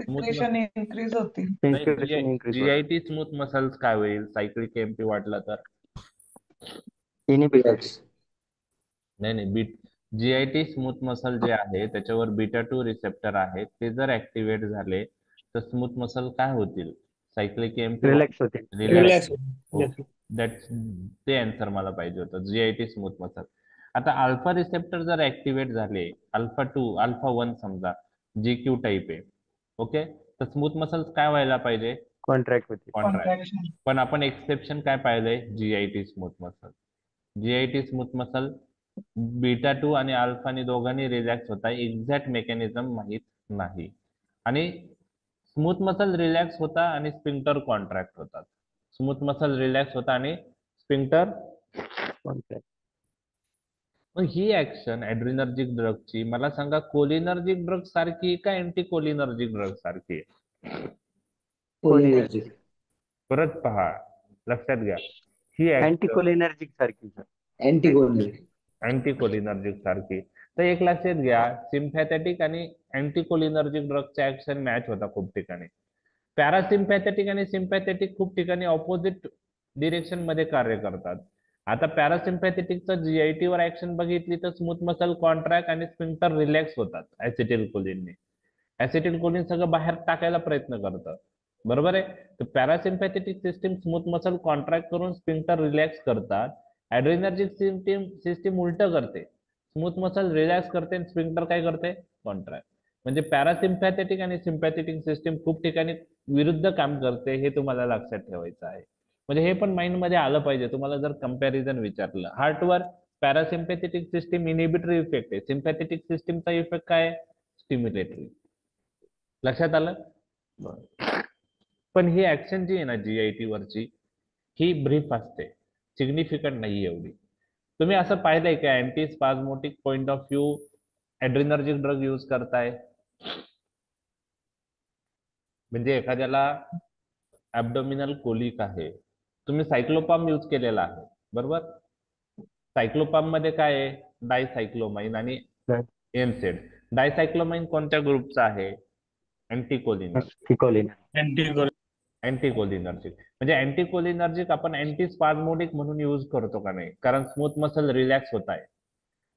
Speaker 3: सिक्रेशन इन्क्रीज होतील.
Speaker 2: Inspiration increase होईल.
Speaker 1: जीआयटी स्मूथ मसल्स काय होईल सायक्लिक एमपी वाटला तर?
Speaker 2: Inhibited.
Speaker 4: Relax.
Speaker 1: नाही जीआयटी स्मूथ मसल जे आहे त्याच्यावर बीटा 2 रिसेप्टर आहेत ते जर ऍक्टिव्हेट झाले तर स्मूथ मसल काय होतील? सायक्लिक एमपी
Speaker 2: Relax होतील.
Speaker 1: रिलॅक्स.
Speaker 4: Relax.
Speaker 1: ते आन्सर मला पाहिजे होतं जीआयटी स्मूथ मसल. आता अल्फा रिसेप्टर जर ऍक्टिव्हेट झाले अल्फा 2 अल्फा 1 समजा जी क्यू टाईप आहे ओके तर स्मूथ मसल्स काय व्हायला पाहिजे?
Speaker 2: Contract होतील.
Speaker 1: कॉन्ट्रॅक्ट.
Speaker 3: कॉन्ट्रॅक्शन.
Speaker 1: पण आपण एक्सेप्शन काय पाहिलंय? GIT smooth muscle. GIT smooth muscle beta 2 आणि अल्फानी दोघांनी रिलॅक्स होता एक्झॅक्ट मेकॅनिझम माहित नाही आणि स्मूथ मसल रिलॅक्स होता आणि स्पिंक्टर कॉन्ट्रॅक्ट होतात. स्मूथ मसल रिलॅक्स होता आणि स्पिंक्टर.
Speaker 2: Contract.
Speaker 1: मग ही ऍक्शन ऍड्रिनर्जिक ड्रगची मला सांगा कोलिनर्जिक ड्रग सारखी का अँटी कोलिनर्जिक ड्रग सारखी आहे?
Speaker 4: Cholinergic.
Speaker 1: परत पहा लक्षात घ्या ही ऍक्शन
Speaker 2: Anticholinergic सारखी sir.
Speaker 4: Anticholinergic.
Speaker 1: अँटी कोलिनर्जिक सारखी. तर एक लक्षात घ्या सिम्पॅथेटिक आणि अँटी कोलिनर्जिक ड्रगचा ऍक्शन मॅच होता खूप ठिकाणी. पॅरासिम्पॅथेटिक आणि सिम्पॅथेटिक खूप ठिकाणी ऑपोजिट डिरेक्शन मध्ये कार्य करतात. आता पॅरासिम्पॅथेटिकचा जीआयटी वर ऍक्शन बघितली तर स्मूथ मसल कॉन्ट्रॅक्ट आणि स्पिंक्टर रिलॅक्स होतात ऍसिटिल कोलिनने. ऍसिटिल कोलिन सगळं बाहेर टाकायला प्रयत्न करतं बरोबर आहे. तर parasympathetic system smooth muscle contract करून स्पिंक्टर रिलॅक्स करतात. ऍड्रिनर्जिक सिस्टीम उलट करते स्मूथ मसल रिलॅक्स करते आणि स्पिंक्टर काय करते? कॉन्ट्रॅक्ट. म्हणजे पॅरासिम्पॅथेटिक आणि सिम्पॅथेटिक सिस्टीम खूप ठिकाणी विरुद्ध काम करते हे तुम्हाला लक्षात ठेवायचं आहे. म्हणजे हे पण माइंड मध्ये आलं पाहिजे तुम्हाला जर कंपॅरिझन विचारलं. हार्टवर पॅरासिम्पॅथेटिक सिस्टीम इनिबिटरी इफेक्ट आहे सिम्पॅथेटिक सिस्टीमचा इफेक्ट काय आहे? स्टिम्युलेटरी. लक्षात आलं? पण ही ऍक्शन जी आहे ना जीआयटी वरची ही ब्रीफ असते सिग्निफिकंट नाही एवढी. तुम्ही असं पाहिलंय का anti spasmodic point of view adrenergic drug use करताय म्हणजे एखाद्याला ऍब्डोमिनल कोलिक आहे तुम्ही सायक्लोपाम यूज केलेला आहे बरोबर. सायक्लोपाम मध्ये काय आहे? डायसायक्लोमाइन आणि
Speaker 2: Right.
Speaker 1: एनसेड. डायसायक्लोमाइन कोणत्या ग्रुपचा आहे? अँटीकोलिनर्जिक.
Speaker 2: Anticholinergic.
Speaker 1: अँटीकोलिनर्जिक म्हणजे अँटीकोलिनर्जिक आपण अँटी स्पाझमोटिक म्हणून यूज करतो का नाही? कारण स्मूथ मसल रिलॅक्स होत आहे.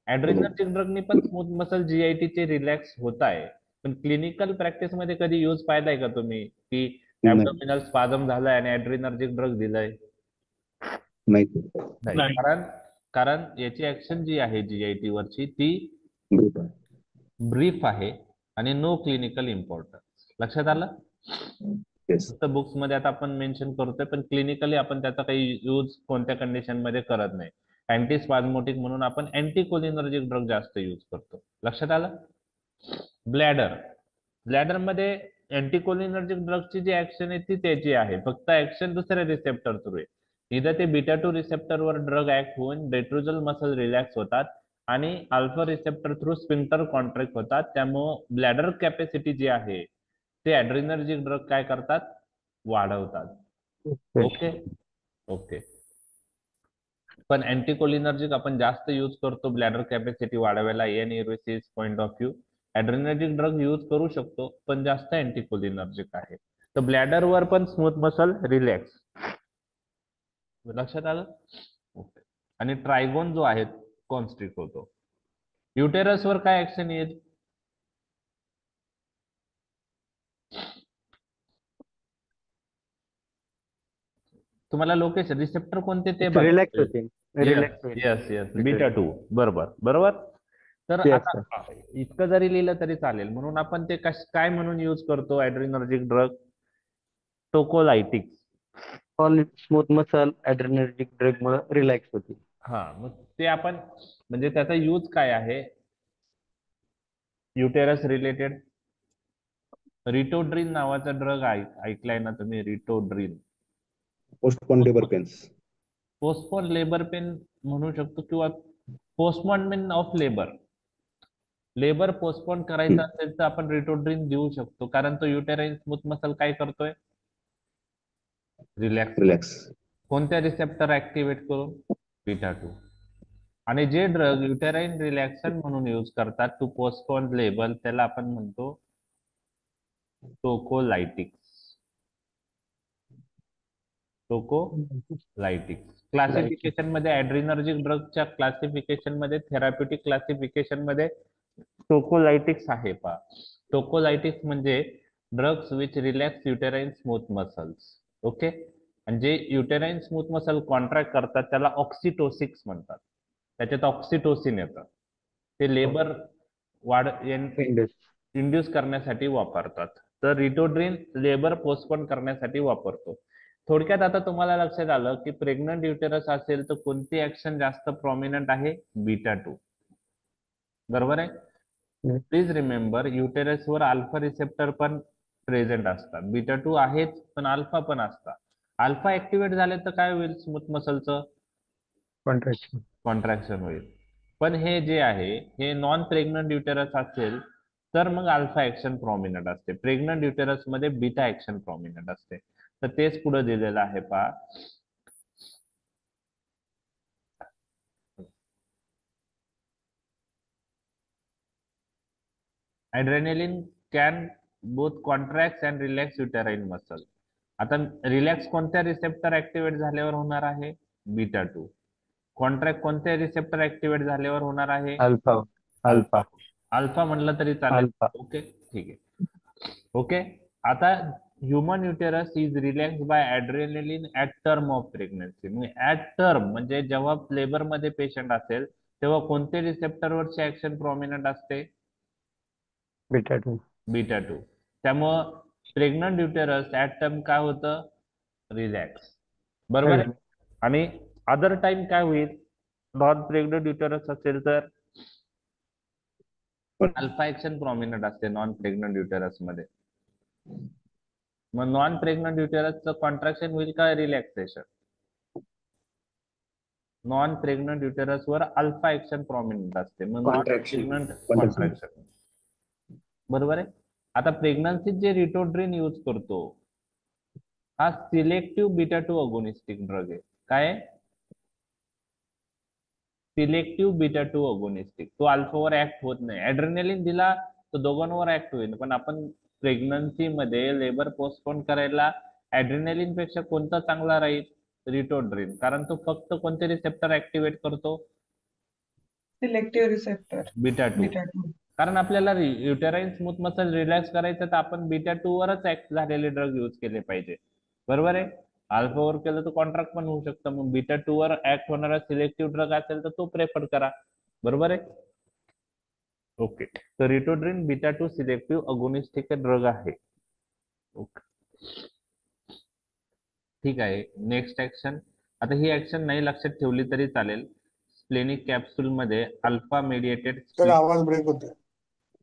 Speaker 1: ऍड्रिनर्जिक ड्रगनी पण स्मूथ मसल जीआयटी चे रिलॅक्स होत आहे. पण क्लिनिकल प्रॅक्टिस मध्ये कधी यूज पाहिलाय का तुम्ही की ऍब्डोमिनल स्पाझम झालाय आणि ऍड्रिनर्जिक ड्रग दिलाय? नाही. कारण याची ऍक्शन जी आहे जीआयटी वरची ती ब्रीफ आहे आणि नो क्लिनिकल इम्पॉर्टन्स. लक्षात आलं? फक्त बुक्स मध्ये आता आपण मेन्शन करतोय पण क्लिनिकली आपण त्याचा काही यूज कोणत्या कंडिशन मध्ये करत नाही. अँटी स्पाझमोटिक म्हणून आपण अँटी कोलिनर्जिक ड्रग जास्त यूज करतो. लक्षात आलं? ब्लॅडर मध्ये अँटी कोलिनर्जिक ड्रगची जी ऍक्शन आहे ती त्याची आहे फक्त ऍक्शन दुसऱ्या रिसेप्टर थ्रू आहे. इथं ते बीटा 2 रिसेप्टरवर ड्रग ऍक्ट होऊन रेट्रोजल मसल रिलॅक्स होतात आणि alpha receptor through sphincter contract होतात. त्यामुळं ब्लॅडर कॅपॅसिटी जी आहे ते ऍड्रिनर्जिक ड्रग काय करतात? वाढवतात. Okay okay. पण अँटीकोलिनर्जिक आपण जास्त यूज करतो ब्लॅडर कॅपॅसिटी वाढवायला enuresis point of view. Adrenergic drug use करू शकतो पण जास्त अँटीकोलिनर्जिक आहे. तर ब्लॅडर वर पण स्मूथ मसल रिलॅक्स. लक्षात आलं? ओके. आणि ट्रायगोन जो आहे कॉन्स्ट्रिक्ट होतो. युटेरस वर काय ऍक्शन येईल? तुम्हाला लोकेशन रिसेप्टर कोणते ते
Speaker 2: Relax होतील. Relax होईल.
Speaker 1: येस येस बीटा 2 बरोबर. तर
Speaker 2: Yes,
Speaker 1: आता इतकं जरी लिहिलं तरी चालेल म्हणून आपण ते काय म्हणून यूज करतो adrenergic drug? Tocolytics.
Speaker 2: All smooth muscle adrenergic drug मुळे रिलॅक्स होतील.
Speaker 1: हा मग ते आपण म्हणजे त्याचा यूज काय आहे? युटेरस रिलेटेड रिटोड्रिन नावाचा ड्रग ऐकलाय ना तुम्ही? रिटोड्रिन.
Speaker 4: Postpone labor pains.
Speaker 1: Postpone labour pain म्हणू शकतो किंवा पोस्टपोनमेंट ऑफ लेबर पोस्टपोन करायचं असेल तर आपण रिटोड्रिन देऊ शकतो कारण तो युटेराइन स्मूथ मसल काय करतोय? रिलॅक्स.
Speaker 4: Relax.
Speaker 1: कोणत्या रिसेप्टर ऍक्टिव्हेट करून? बीटा 2. आणि जे ड्रग युटेराइन रिलॅक्सन म्हणून यूज करतात टू पोस्टपोन लेबर त्याला आपण म्हणतो टोकोलाइटिक्स. टोकोलाइटिक्स क्लासिफिकेशन मध्ये ऍड्रेनर्जिक ड्रगच्या क्लासिफिकेशन मध्ये थेराप्युटिक क्लासिफिकेशन मध्ये टोकोलाइटिक्स आहे पहा. टोकोलाइटिक्स म्हणजे drugs which relax uterine smooth muscles. Okay. आणि जे युटेराइन स्मूथ मसल कॉन्ट्रॅक्ट करतात त्याला ऑक्सिटोसिक्स म्हणतात. त्याच्यात ऑक्सिटोसिन येतं. ते लेबर वाढ
Speaker 2: इंडस.
Speaker 1: इंड्यूस करण्यासाठी वापरतात. तर रिटोड्रिन लेबर पोस्टपोन करण्यासाठी वापरतो. थोडक्यात आता तुम्हाला लक्षात आलं की प्रेग्नंट युटेरस असेल तर कोणती ऍक्शन जास्त प्रॉमिनंट आहे? बीटा 2. बरोबर आहे.
Speaker 2: हम्म.
Speaker 1: प्लीज रिमेंबर युटेरस वर अल्फा रिसेप्टर पण प्रेझेंट असतात. बीटा 2 आहेच पण अल्फा पण असतात. अल्फा ऍक्टिव्हेट झाले तर काय होईल? Smooth मसलचं
Speaker 2: contraction.
Speaker 1: कॉन्ट्रॅक्शन होईल. पण हे जे आहे हे नॉन प्रेग्नंट युटेरस असेल तर मग अल्फा ऍक्शन प्रॉमिनंट असते. प्रेग्नंट युटेरस मध्ये बीटा ऍक्शन प्रॉमिनंट असते. तर तेच पुढे दिलेलं आहे पहा. Adrenaline can both contract and relax uterine muscle. आता रिलॅक्स कोणत्या रिसेप्टर ऍक्टिव्हेट झाल्यावर होणार आहे? बीटा 2. कॉन्ट्रॅक्ट कोणत्या रिसेप्टर ऍक्टिव्हेट झाल्यावर होणार आहे?
Speaker 2: अल्फा.
Speaker 1: अल्फा.
Speaker 2: अल्फा.
Speaker 1: अल्फा म्हणलं तरी चालेल.
Speaker 2: अल्फा.
Speaker 1: ओके ठीक आहे. ओके. आता human uterus is relax by adrenaline at term of pregnancy. म्हणजे ऍट टर्म म्हणजे जेव्हा लेबर मध्ये पेशंट असेल तेव्हा कोणते रिसेप्टरवरची ऍक्शन प्रॉमिनंट असते?
Speaker 2: बीटा 2.
Speaker 1: बीटा 2. त्यामुळं प्रेग्नंट युटेरस ऍट टर्म काय होतं? रिलॅक्स. बरोबर आहे. आणि अदर टाइम काय होईल? नॉन प्रेग्नंट युटेरस असेल तर अल्फा ऍक्शन प्रॉमिनंट असते नॉन प्रेग्नंट युटेरस मध्ये. मग नॉन प्रेग्नंट युटेरसचं कॉन्ट्रॅक्शन होईल का रिलॅक्सेशन? नॉन प्रेग्नंट युटेरस वर अल्फा ऍक्शन प्रॉमिनंट असते. मग non
Speaker 4: Contraction.
Speaker 1: Pregnant
Speaker 4: Contraction.
Speaker 1: Contraction. बरोबर आहे. आता प्रेग्नन्सीत जे रिटोड्रिन यूज करतो हा सिलेक्टिव्ह बीटा 2 अगोनिस्टिक ड्रग आहे. काय आहे? Selective beta 2 अगोनिस्टिक. तो अल्फावर ऍक्ट होत नाही. ऍड्रेनालिन दिला तर दोघांवर ऍक्ट होईल. पण आपण प्रेग्नन्सी मध्ये लेबर पोस्टपोन करायला ऍड्रेनालिन पेक्षा कोणता चांगला राहील? रिटोड्रिन. कारण तो फक्त कोणते रिसेप्टर ऍक्टिव्हेट करतो?
Speaker 3: Selective receptor
Speaker 1: beta 2.
Speaker 3: बीटा 2.
Speaker 1: कारण आपल्याला युटेराइन स्मूथ मसल रिलॅक्स करायचं तर आपण बीटा 2 वरच ऍक्ट झालेले ड्रग यूज केले पाहिजे. बरोबर आहे. अल्फावर केलं तर कॉन्ट्रॅक्ट पण होऊ शकतं. मग बीटा 2 वर ऍक्ट होणारा सिलेक्टिव्ह ड्रग असेल तर तो प्रेफर करा. बरोबर आहे. ओके. तर रिटोड्रिन बीटा 2 सिलेक्टिव्ह अगोनिस्टिक ड्रग आहे. ओके ठीक आहे. Next action. आता ही ऍक्शन नाही लक्षात ठेवली तरी चालेल. स्प्लेनिक कॅप्सूल मध्ये अल्फा मेडिएटेड
Speaker 5: तर आवाज ब्रेक होते.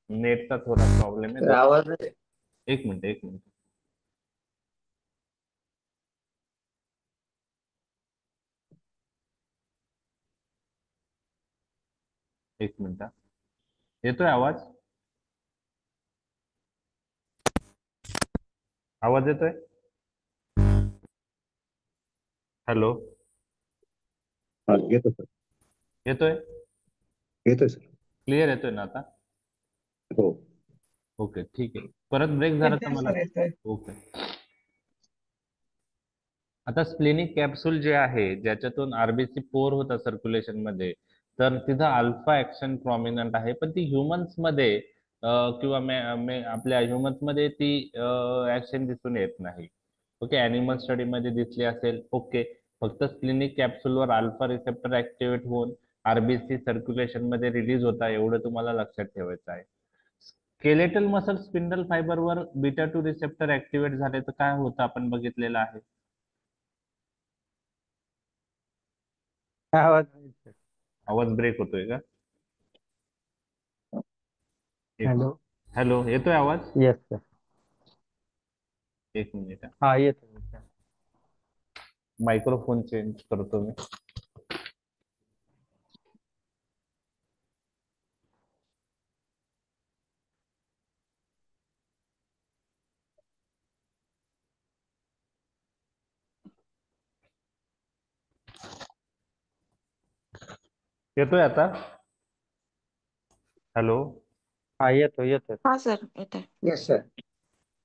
Speaker 1: नेटचा थोडा प्रॉब्लेम आहे.
Speaker 4: आवाज
Speaker 1: एक मिनिट. एक मिनिट. येतोय आवाज? आवाज येतोय? हॅलो.
Speaker 4: येतो सर.
Speaker 1: येतोय?
Speaker 4: येतोय सर.
Speaker 1: क्लिअर येतोय ना आता?
Speaker 4: हो.
Speaker 1: ओके ठीक आहे. परत ब्रेक झाला का
Speaker 3: येतोय
Speaker 1: मला?
Speaker 3: सर, येतोय.
Speaker 1: ओके. आता स्प्लेनिक कॅप्सूल जे आहे ज्याच्यातून आरबीसी पोर होता सर्क्युलेशन मध्ये तर तिथं अल्फा ऍक्शन प्रॉमिनंट आहे. पण ती ह्युमन्स मध्ये किंवा आपल्या ह्युमन्स मध्ये ती ऍक्शन दिसून येत नाही. ओके. अॅनिमल स्टडी मध्ये दिसली असेल. ओके. फक्त स्प्लेनिक कॅप्सूलवर अल्फा रिसेप्टर ऍक्टिव्हेट होऊन आरबीसी सर्क्युलेशन मध्ये रिलीज होता एवढं तुम्हाला लक्षात ठेवायचं आहे. स्केलेटल मसल स्पिंडल फायबरवर बीटा 2 रिसेप्टर ऍक्टिव्हेट झाले तर काय होतं आपण बघितलेलं आहे.
Speaker 2: आवाज.
Speaker 1: आवाज ब्रेक होतोय का?
Speaker 2: हॅलो.
Speaker 1: हॅलो. येतोय आवाज?
Speaker 2: Yes sir.
Speaker 1: एक मिनिट.
Speaker 2: हा येतो.
Speaker 1: मायक्रोफोन चेंज करतो मी. येतोय आता? हॅलो.
Speaker 2: हा येतो.
Speaker 6: हा सर येत आहे.
Speaker 4: Yes sir.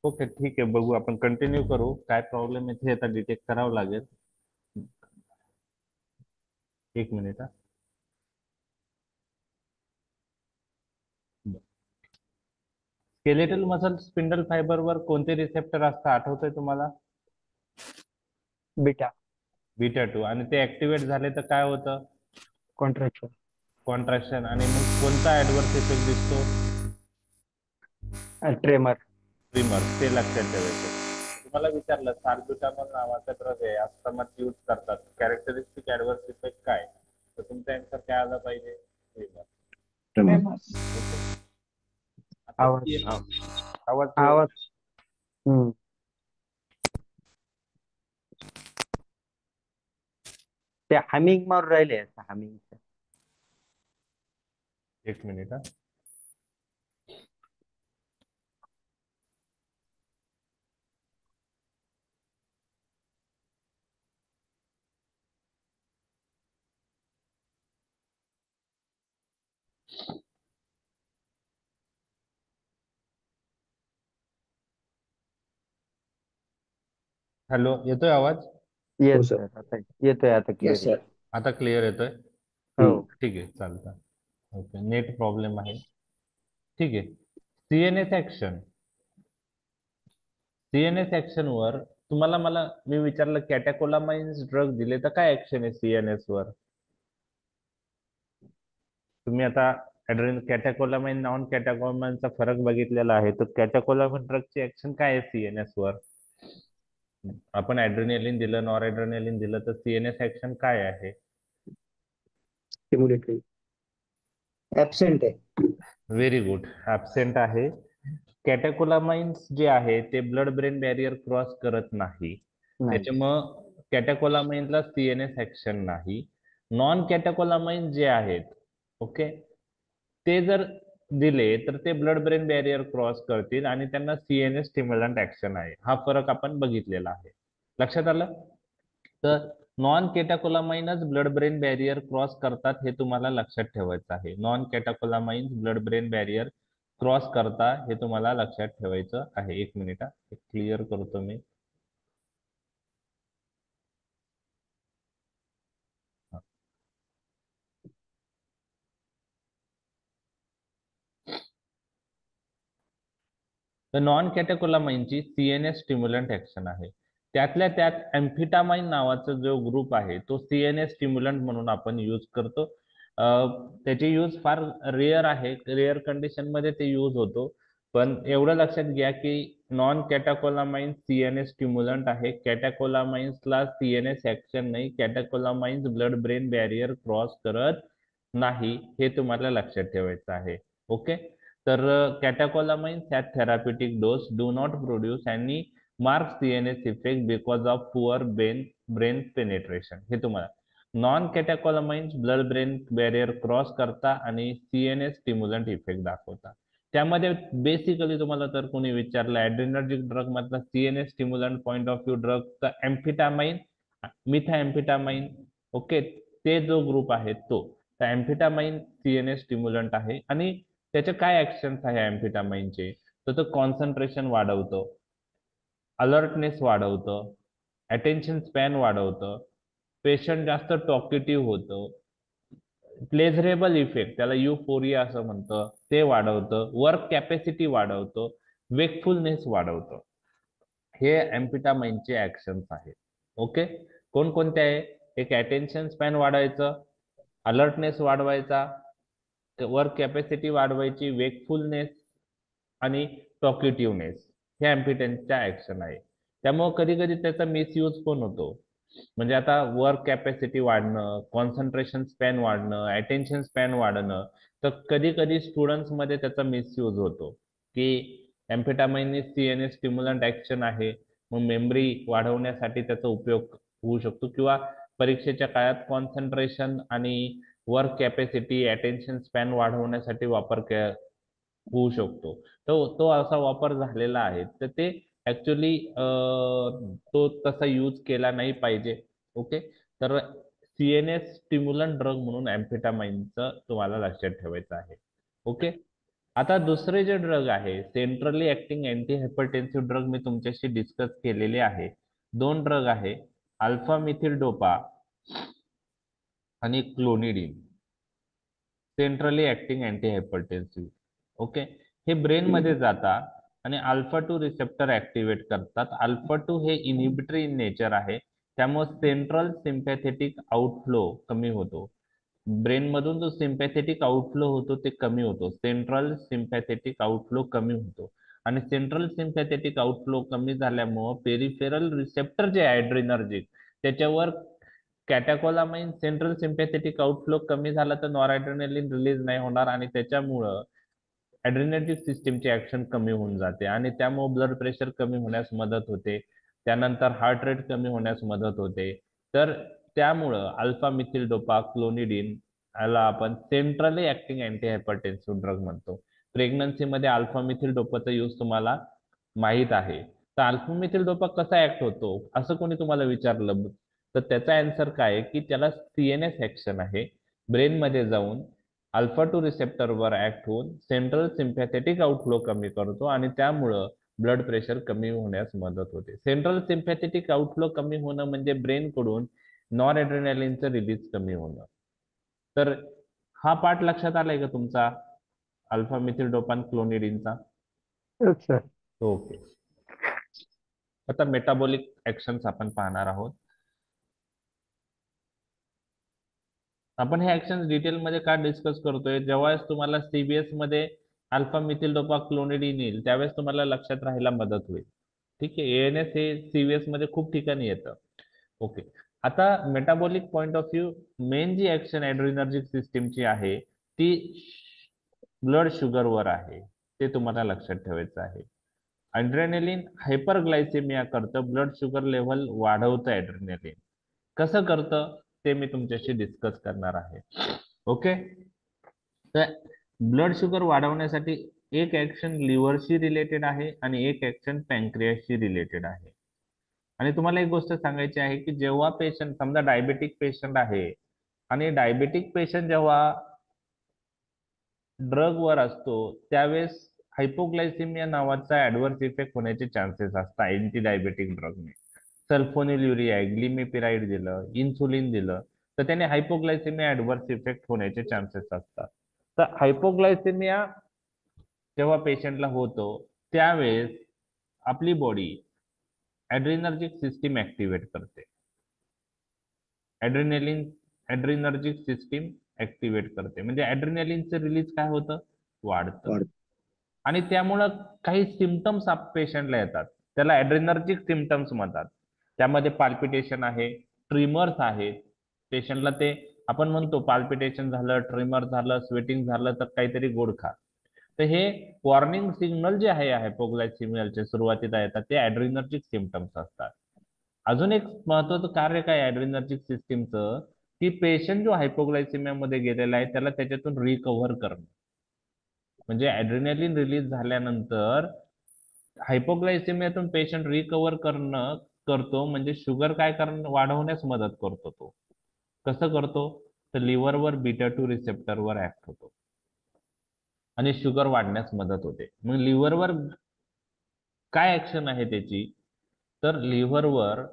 Speaker 1: ओके, ठीक आहे, बघू आपण कंटिन्यू करू. काय प्रॉब्लेम आहे ते आता डिटेक्ट करावं लागेल. एक मिनिट. स्केलेटल मसल स्पिंडल फायबरवर कोणते रिसेप्टर असतात आठवतंय तुम्हाला?
Speaker 2: Beta
Speaker 1: beta 2. आणि ते ऍक्टिव्हेट झाले तर काय होतं?
Speaker 2: कॉन्ट्रॅक्शन.
Speaker 1: कॉन्ट्रॅक्शन. आणि मग कोणता ऍडव्हर्स इफेक्ट दिसतो?
Speaker 2: ट्रेमर.
Speaker 1: ट्रिमर. ते लक्षात ठेवायचं. तुम्हाला विचारलं साल्ब्युटामॉल नावाचा ड्रग आहे, अस्थमात यूज करतात, कॅरेक्टरिस्टिक ऍडव्हर्स इफेक्ट काय? तर तुमचा आन्सर काय आला पाहिजे? ट्रिमर.
Speaker 3: Famous.
Speaker 1: आता
Speaker 2: आवाज
Speaker 1: आवाज
Speaker 2: आवाज. हम्म. ते हमिंग मारून राहिले हमिंग.
Speaker 1: एक मिनिट. हॅलो, येतोय आवाज?
Speaker 4: हो
Speaker 2: येस
Speaker 4: सर.
Speaker 2: सर, आता येतोय, आता
Speaker 4: येस
Speaker 2: क्लिअर.
Speaker 4: सर.
Speaker 1: आता क्लिअर येतोय?
Speaker 2: हो.
Speaker 1: ठीक आहे, चालतं. ओके, नेट प्रॉब्लेम आहे. ठीक आहे. CNS action. सीएनएस ऍक्शन वर तुम्हाला मी विचारलं कॅटेकोलामाइन्स ड्रग दिले तर काय ऍक्शन आहे सीएनएस वर? तुम्ही आता कॅटेकोलामाइन नॉन कॅटेकोलामाइनचा फरक बघितलेला आहे. तर कॅटेकोलामाइन ड्रगची ऍक्शन काय आहे सीएनएस वर? आपण ऍड्रेनालिन दिलं, नॉर ऍड्रेनालिन दिलं, तर सीएनएस ऍक्शन काय आहे?
Speaker 4: स्टिम्युलेटरी. ऍबसेंट आहे.
Speaker 1: व्हेरी गुड, ऍबसेंट आहे. कॅटेकोलामाइन्स जे आहे ते ब्लड ब्रेन बॅरियर क्रॉस करत नाही,
Speaker 2: नाही.
Speaker 1: त्याच्यामुळं कॅटेकोलामाइनला सीएनएस ऍक्शन नाही. नॉन कॅटेकोलामाइन जे आहेत, ओके, ते जर दिले तर ते ब्लड ब्रेन बॅरियर क्रॉस करतील आणि त्यांना सीएनएस स्टिम्युलंट ऍक्शन आहे. हा फरक आपण बघितलेला आहे. लक्षात आलं? तर नॉन कॅटेकोलामाइनच ब्लड ब्रेन बॅरियर क्रॉस करतात हे तुम्हाला लक्षात ठेवायचं आहे. Non catecholamines blood brain barrier cross करता हे तुम्हाला लक्षात ठेवायचं आहे. एक मिनिट, क्लिअर करतो मी. तर नॉन कॅटेकोलामाइनची सीएनएस स्टिम्युलंट ऍक्शन आहे. त्यातल्या त्यात एम्फिटामाइन नावाचा जो ग्रुप आहे तो सीएनएस स्टिम्युलंट म्हणून आपण यूज करतो. त्याचे यूज फार रेअर आहे, रेअर कंडिशन मध्ये ते यूज होतो. पण एवढं लक्षात घ्या की नॉन कॅटेकोलामाइन सीएनएस स्टिम्युलंट आहे. कॅटेकोलामाइन्सला सीएनएस ऍक्शन नाही. कॅटेकोलामाइन्स ब्लड ब्रेन बॅरियर क्रॉस करत नाही, हे तुम्हाला लक्षात ठेवायचं आहे. ओके. तर कॅटेकोलामाइन्स at therapeutic dose do not produce any marked CNS effect because of poor brain penetration. हे तुम्हाला non catecholamines blood brain barrier cross करता आणि सीएनएस स्टिम्युलंट इफेक्ट दाखवता. त्यामध्ये बेसिकली तुम्हाला तर कोणी विचारलं ऍड्रेनर्जिक ड्रग मधला CNS stimulant point of view drug तर एम्फिटामाइन, मिथाएम्फिटामाइन, ओके, ते जो ग्रुप आहे तो. तर एम्फिटामाइन सीएनएस स्टिम्युलंट आहे आणि त्याचे काय ऍक्शन्स आहे एम्फिटामाइनचे? तर तो कॉन्सन्ट्रेशन वाढवतो, अलर्टनेस वाढवतं, अटेन्शन स्पॅन वाढवतं, पेशंट जास्त टॉकेटिव्ह होतं, प्लेझरेबल इफेक्ट त्याला युफोरिया असं म्हणतं ते वाढवतं, वर्क कॅपॅसिटी वाढवतं, वेकफुलनेस वाढवतं. हे एम्फिटामाइनचे ऍक्शन्स आहेत. ओके. कोणकोणते आहे? एक अटेन्शन स्पॅन वाढवायचं, अलर्टनेस वाढवायचा, वर्क कॅपॅसिटी वाढवायची, वेकफुलनेस आणि टॉकेटिव्हनेस, हे एम्पिटन्सच्या ऍक्शन आहे. त्यामुळे कधी कधी त्याचा मिसयूज पण होतो. म्हणजे आता वर्क कॅपॅसिटी वाढणं, कॉन्सन्ट्रेशन स्पॅन वाढणं, अटेन्शन स्पॅन वाढणं, तर कधी कधी स्टुडंट्स मध्ये त्याचा मिसयूज होतो की एम्फेटामाइन सीएनएस स्टिम्युलंट ऍक्शन आहे, मग मेमरी वाढवण्यासाठी त्याचा उपयोग होऊ शकतो किंवा परीक्षेच्या काळात कॉन्सन्ट्रेशन आणि वर्क कॅपॅसिटी, अटेन्शन स्पॅन वाढवण्यासाठी होऊ शकतो. तो असा वापर झालेला आहे. तर ते ऍक्च्युली तो तसा यूज केला नाही पाहिजे. ओके. तर सीएनएस स्टिम्युलंट ड्रग म्हणून एम्फेटामाइनचं तुम्हाला लक्षात ठेवायचं आहे. ओके. आता दुसरे जे ड्रग आहे centrally acting anti hypertensive drug मी तुमच्याशी डिस्कस केलेले आहे. 2 ड्रग आहे, अल्फा मिथिल डोपा आणि clonidine. Centrally acting anti hypertensive. Okay, हे ब्रेन मध्ये जातात आणि अल्फा 2 रिसेप्टर ऍक्टिव्हेट करतात. अल्फा 2 हे इनिबिटरी इन नेचर आहे, त्यामुळे सेंट्रल सिम्पॅथेटिक आउटफ्लो कमी होतो. ब्रेन मधून जो सिम्पॅथेटिक आउटफ्लो होतो ते कमी होतो. सेंट्रल सिम्पॅथेटिक आउटफ्लो कमी होतो आणि सेंट्रल सिम्पॅथेटिक आउटफ्लो कमी झाल्यामुळे पेरिफेरल रिसेप्टर जे ऍड्रेनर्जिक त्याच्यावर कॅटेकोलामाइन सेंट्रल सिम्पॅथेटिक आउटफ्लो कमी झाला तर नॉरएड्रेनालिन रिलीज नाही होणार आणि त्याच्यामुळं ऍड्रेनर्जिक सिस्टीमची ऍक्शन कमी होऊन जाते आणि त्यामुळे ब्लड प्रेशर कमी होण्यास मदत होते. त्यानंतर हार्ट रेट कमी होण्यास मदत होते. तर त्यामुळं अल्फा मिथिल डोपा क्लोनिडीन याला आपण centrally acting anti hypertensive drug म्हणतो. प्रेग्नन्सीमध्ये अल्फा मिथिल डोपाचा यूज तुम्हाला माहित आहे. तर अल्फा मिथिल डोपा कसा ऍक्ट होतो असं कोणी तुम्हाला विचारलं तर त्याचा आन्सर काय आहे की त्याला सीएनएस ऍक्शन आहे. ब्रेन मध्ये जाऊन अल्फा 2 रिसेप्टरवर ऍक्ट होऊन सेंट्रल सिम्पॅथेटिक आउटफ्लो कमी करतो आणि त्यामुळं ब्लड प्रेशर कमी होण्यास मदत होते. सेंट्रल सिम्पॅथेटिक आउटफ्लो कमी होणं म्हणजे ब्रेन कडून नॉर ऍड्रेनालिनचं रिलीज कमी होणं. तर हा पार्ट लक्षात आलाय का तुमचा अल्फा मिथिल डोपान क्लोनिडीनचा?
Speaker 2: Yes, sir.
Speaker 1: ओके, आता मेटाबॉलिक ऍक्शन्स आपण पाहणार आहोत. आपण हे ऍक्शन डिटेलमध्ये का डिस्कस करतोय? जेव्हा तुम्हाला सीबीएस मध्ये अल्फा मिथिल डोपा क्लोनिडीन येईल त्यावेळेस तुम्हाला लक्षात राहायला मदत होईल. ठीक आहे, एएनएस हे सीबीएस मध्ये खूप ठिकाणी येतं. ओके, आता metabolic point of view main जी ऍक्शन ऍड्रेनर्जिक सिस्टीमची आहे ती ब्लड शुगरवर आहे, ते तुम्हाला लक्षात ठेवायचं आहे. ऍड्रेनालिन हायपरग्लायसेमिया करतं, ब्लड शुगर लेव्हल वाढवतं ऍड्रेनालिन. कसं करतं ते मी तुमच्याशी डिस्कस करणार आहे. ओके, तर ब्लड शुगर वाढवण्यासाठी एक ऍक्शन लिव्हरशी रिलेटेड आहे आणि एक ऍक्शन पॅन्क्रियासशी रिलेटेड आहे. आणि तुम्हाला एक गोष्ट सांगायची आहे की जेव्हा पेशंट समजा डायबेटिक पेशंट आहे आणि डायबेटिक पेशंट जेव्हा ड्रग वर असतो त्यावेळेस हायपोग्लायसिमिया नावाचा ऍडव्हर्स इफेक्ट होण्याचे चान्सेस असतात अँटी डायबेटिक ड्रगने. सल्फोनिल्युरिया, ग्लिमिपिराइड दिलं, इन्सुलिन दिलं तर त्याने हायपोग्लायसिमिया ऍडव्हर्स इफेक्ट होण्याचे चान्सेस असतात. तर हायपोग्लायसिमिया जेव्हा पेशंटला होतो त्यावेळेस आपली बॉडी ऍड्रेनर्जिक सिस्टीम ऍक्टिव्हेट करते. ऍड्रेनर्जिक सिस्टीम ऍक्टिव्हेट करते म्हणजे ऍड्रेनालिनचं रिलीज काय होतं? वाढतं. आणि त्यामुळं काही सिमटम्स पेशंटला येतात त्याला ऍड्रेनर्जिक सिमटम्स म्हणतात. त्यामध्ये पाल्पिटेशन आहे, ट्रिमर्स आहेत. पेशंटला ते आपण म्हणतो पाल्पिटेशन झालं, ट्रिमर झालं, स्वेटिंग झालं तर काहीतरी गोड खा. तर हे वॉर्निंग सिग्नल जे आहे हायपोग्लायसिमियाचे सुरुवातीला येतात ते ऍड्रेनर्जिक सिमटम्स असतात. अजून एक महत्वाचं कार्य काय ऍड्रेनर्जिक सिस्टीमचं की पेशंट जो हायपोग्लायसिमिया मध्ये गेलेला आहे त्याला त्याच्यातून रिकव्हर करणं. म्हणजे ऍड्रेनालिन रिलीज झाल्यानंतर हायपोग्लायसिमियातून पेशंट रिकव्हर करतो म्हणजे शुगर काय वाढवण्यास मदत करतो. तो कसं करतो तर लिव्हरवर बीटा 2 रिसेप्टरवर ऍक्ट होतो आणि शुगर वाढण्यास मदत होते. मग लिव्हरवर काय ऍक्शन आहे त्याची तर लिव्हरवर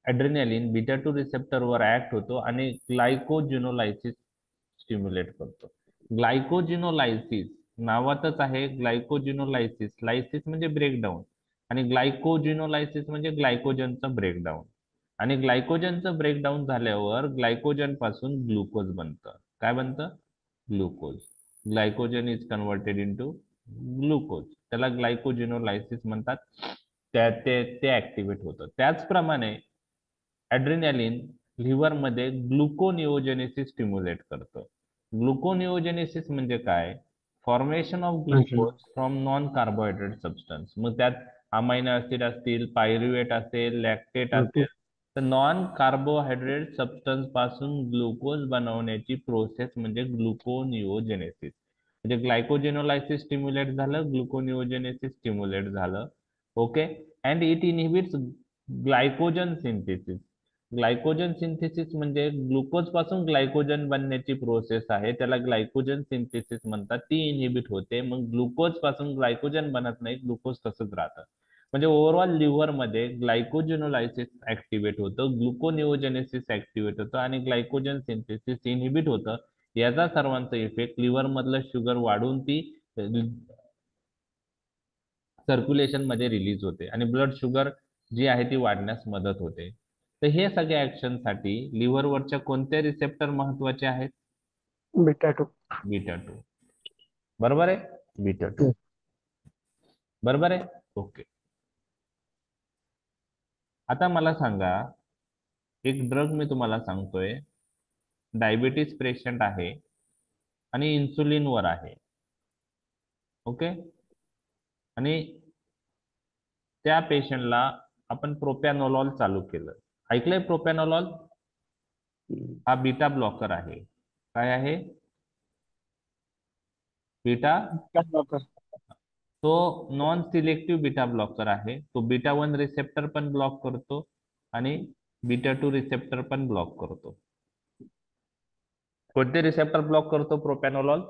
Speaker 1: ऍड्रेनालिन बीटा 2 रिसेप्टरवर ऍक्ट होतो आणि ग्लायकोजिनोलायसिस स्टिम्युलेट करतो. ग्लायकोजिनोलायसिस नावातच आहे ग्लायकोजिनोलायसिस. लायसिस म्हणजे ब्रेकडाऊन आणि ग्लायकोजिनोलायसिस म्हणजे ग्लायकोजनचं ब्रेकडाऊन. आणि ग्लायकोजनचं ब्रेकडाऊन झाल्यावर ग्लायकोजन पासून ग्लुकोज बनतं. काय बनतं? Glucose. Glycogen is converted into glucose. त्याला ग्लायकोजिनोलायसिस म्हणतात. ते ऍक्टिव्हेट होतं. त्याचप्रमाणे ऍड्रेनालिन लिव्हरमध्ये ग्लुकोनिओजेनेसिस स्टिम्युलेट करतं. ग्लुकोनिओजेनेसिस म्हणजे काय? Formation of glucose from non carbohydrate substance. मग त्यात अमायनो ऍसिड असतील, पायरुवेट असेल, लॅक्टेट असेल तर नॉन कार्बोहायड्रेट सबस्टन्स पासून ग्लुकोज बनवण्याची प्रोसेस म्हणजे ग्लुकोनिओजेनेसिस. म्हणजे ग्लायकोजेनोलायसिस स्टिम्युलेट झालं, ग्लुकोनिओजेनेसिस स्टिम्युलेट झालं. Okay, and it inhibits glycogen synthesis. Glycogen synthesis म्हणजे ग्लुकोज पासून ग्लायकोजन बनण्याची प्रोसेस आहे, त्याला ग्लायकोजन सिंथेसिस म्हणतात. ती इनहिबिट होते, मग ग्लुकोज पासून ग्लायकोजन बनत नाही, ग्लुकोज तसंच राहतं. म्हणजे ओव्हरऑल लिव्हर मध्ये ग्लायकोजेनोलायसिस ऍक्टिव्हेट होतं, ग्लुकोनिओजेनेसिस ऍक्टिव्हेट होतं आणि ग्लायकोजन सिंथेसिस इनहिबिट होतं. याचा सर्वांचा इफेक्ट लिव्हर मधलं शुगर वाढून ती सर्क्युलेशन मध्ये रिलीज होते आणि ब्लड शुगर जी आहे ती वाढण्यास मदत होते. तर हे सगळ्या ऍक्शन साठी लिव्हरवरच्या कोणते रिसेप्टर महत्वाचे आहेत?
Speaker 2: बीटा 2.
Speaker 1: बीटा 2. बरोबर आहे, बीटा 2 बरोबर आहे. ओके, आता मला सांगा, एक ड्रग मी तुम्हाला सांगतोय, डायबिटीज पेशंट आहे आणि इन्सुलिन वर आहे. ओके, आणि त्या पेशंटला आपण प्रोपॅनोलॉल चालू केलं. ऐकलंय प्रोपॅनोलॉल? हा बीटा ब्लॉकर आहे. काय आहे? बीटा. तो नॉन सिलेक्टिव्ह बीटा ब्लॉकर आहे. तो बीटा 1 रिसेप्टर पण ब्लॉक करतो आणि बीटा 2 रिसेप्टर पण ब्लॉक करतो. कोणते रिसेप्टर ब्लॉक करतो प्रोपॅनोलॉल?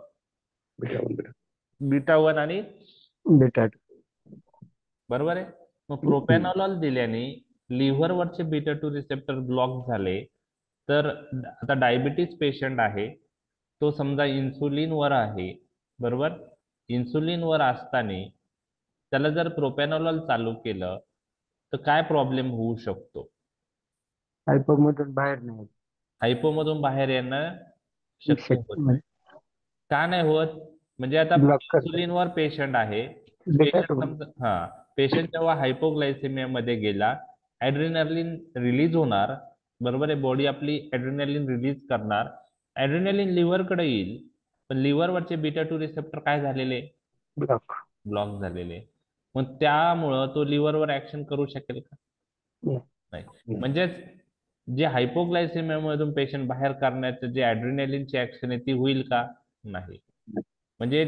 Speaker 1: बीटा 1 आणि
Speaker 2: बीटा 2.
Speaker 1: बरोबर आहे. मग प्रोपॅनोलॉल दिल्याने लिव्हरवरचे बीटा 2 रिसेप्टर ब्लॉक झाले. तर आता डायबिटीज पेशंट आहे, तो समजा इन्सुलिन वर आहे, बरोबर. इन्सुलिन वर असताना त्याला जर प्रोपॅनोलॉल चालू केलं तर काय प्रॉब्लेम होऊ शकतो?
Speaker 2: हायपोमधून बाहेर नाही येत.
Speaker 1: हायपोमधून बाहेर येणं शक्य होत
Speaker 2: म्हणजे
Speaker 1: नाही. का नाही होत? म्हणजे आता
Speaker 2: ब्लॉक करतात.
Speaker 1: इन्सुलिन वर पेशंट आहे,
Speaker 2: बीटा
Speaker 1: पेशंट
Speaker 2: 2.
Speaker 1: समजा पेशंट जेव्हा हायपोग्लायसेमिया मध्ये गेला, ऍड्रेनालिन रिलीज होणार, बरोबर आहे. बॉडी आपली ऍड्रेनालिन रिलीज करणार, ऍड्रेनालिन लिव्हर कडे येईल, पण लिव्हर वरचे बीटा 2 रिसेप्टर काय झालेले?
Speaker 2: ब्लॉक.
Speaker 1: ब्लॉक झालेले. मग त्यामुळं तो लिव्हरवर ऍक्शन करू शकेल का? नाही. म्हणजेच जे हायपोग्लायसेमिया मधून पेशंट बाहेर करण्याचं जे ऍड्रेनालिनची ऍक्शन आहे ती होईल का? नाही. म्हणजे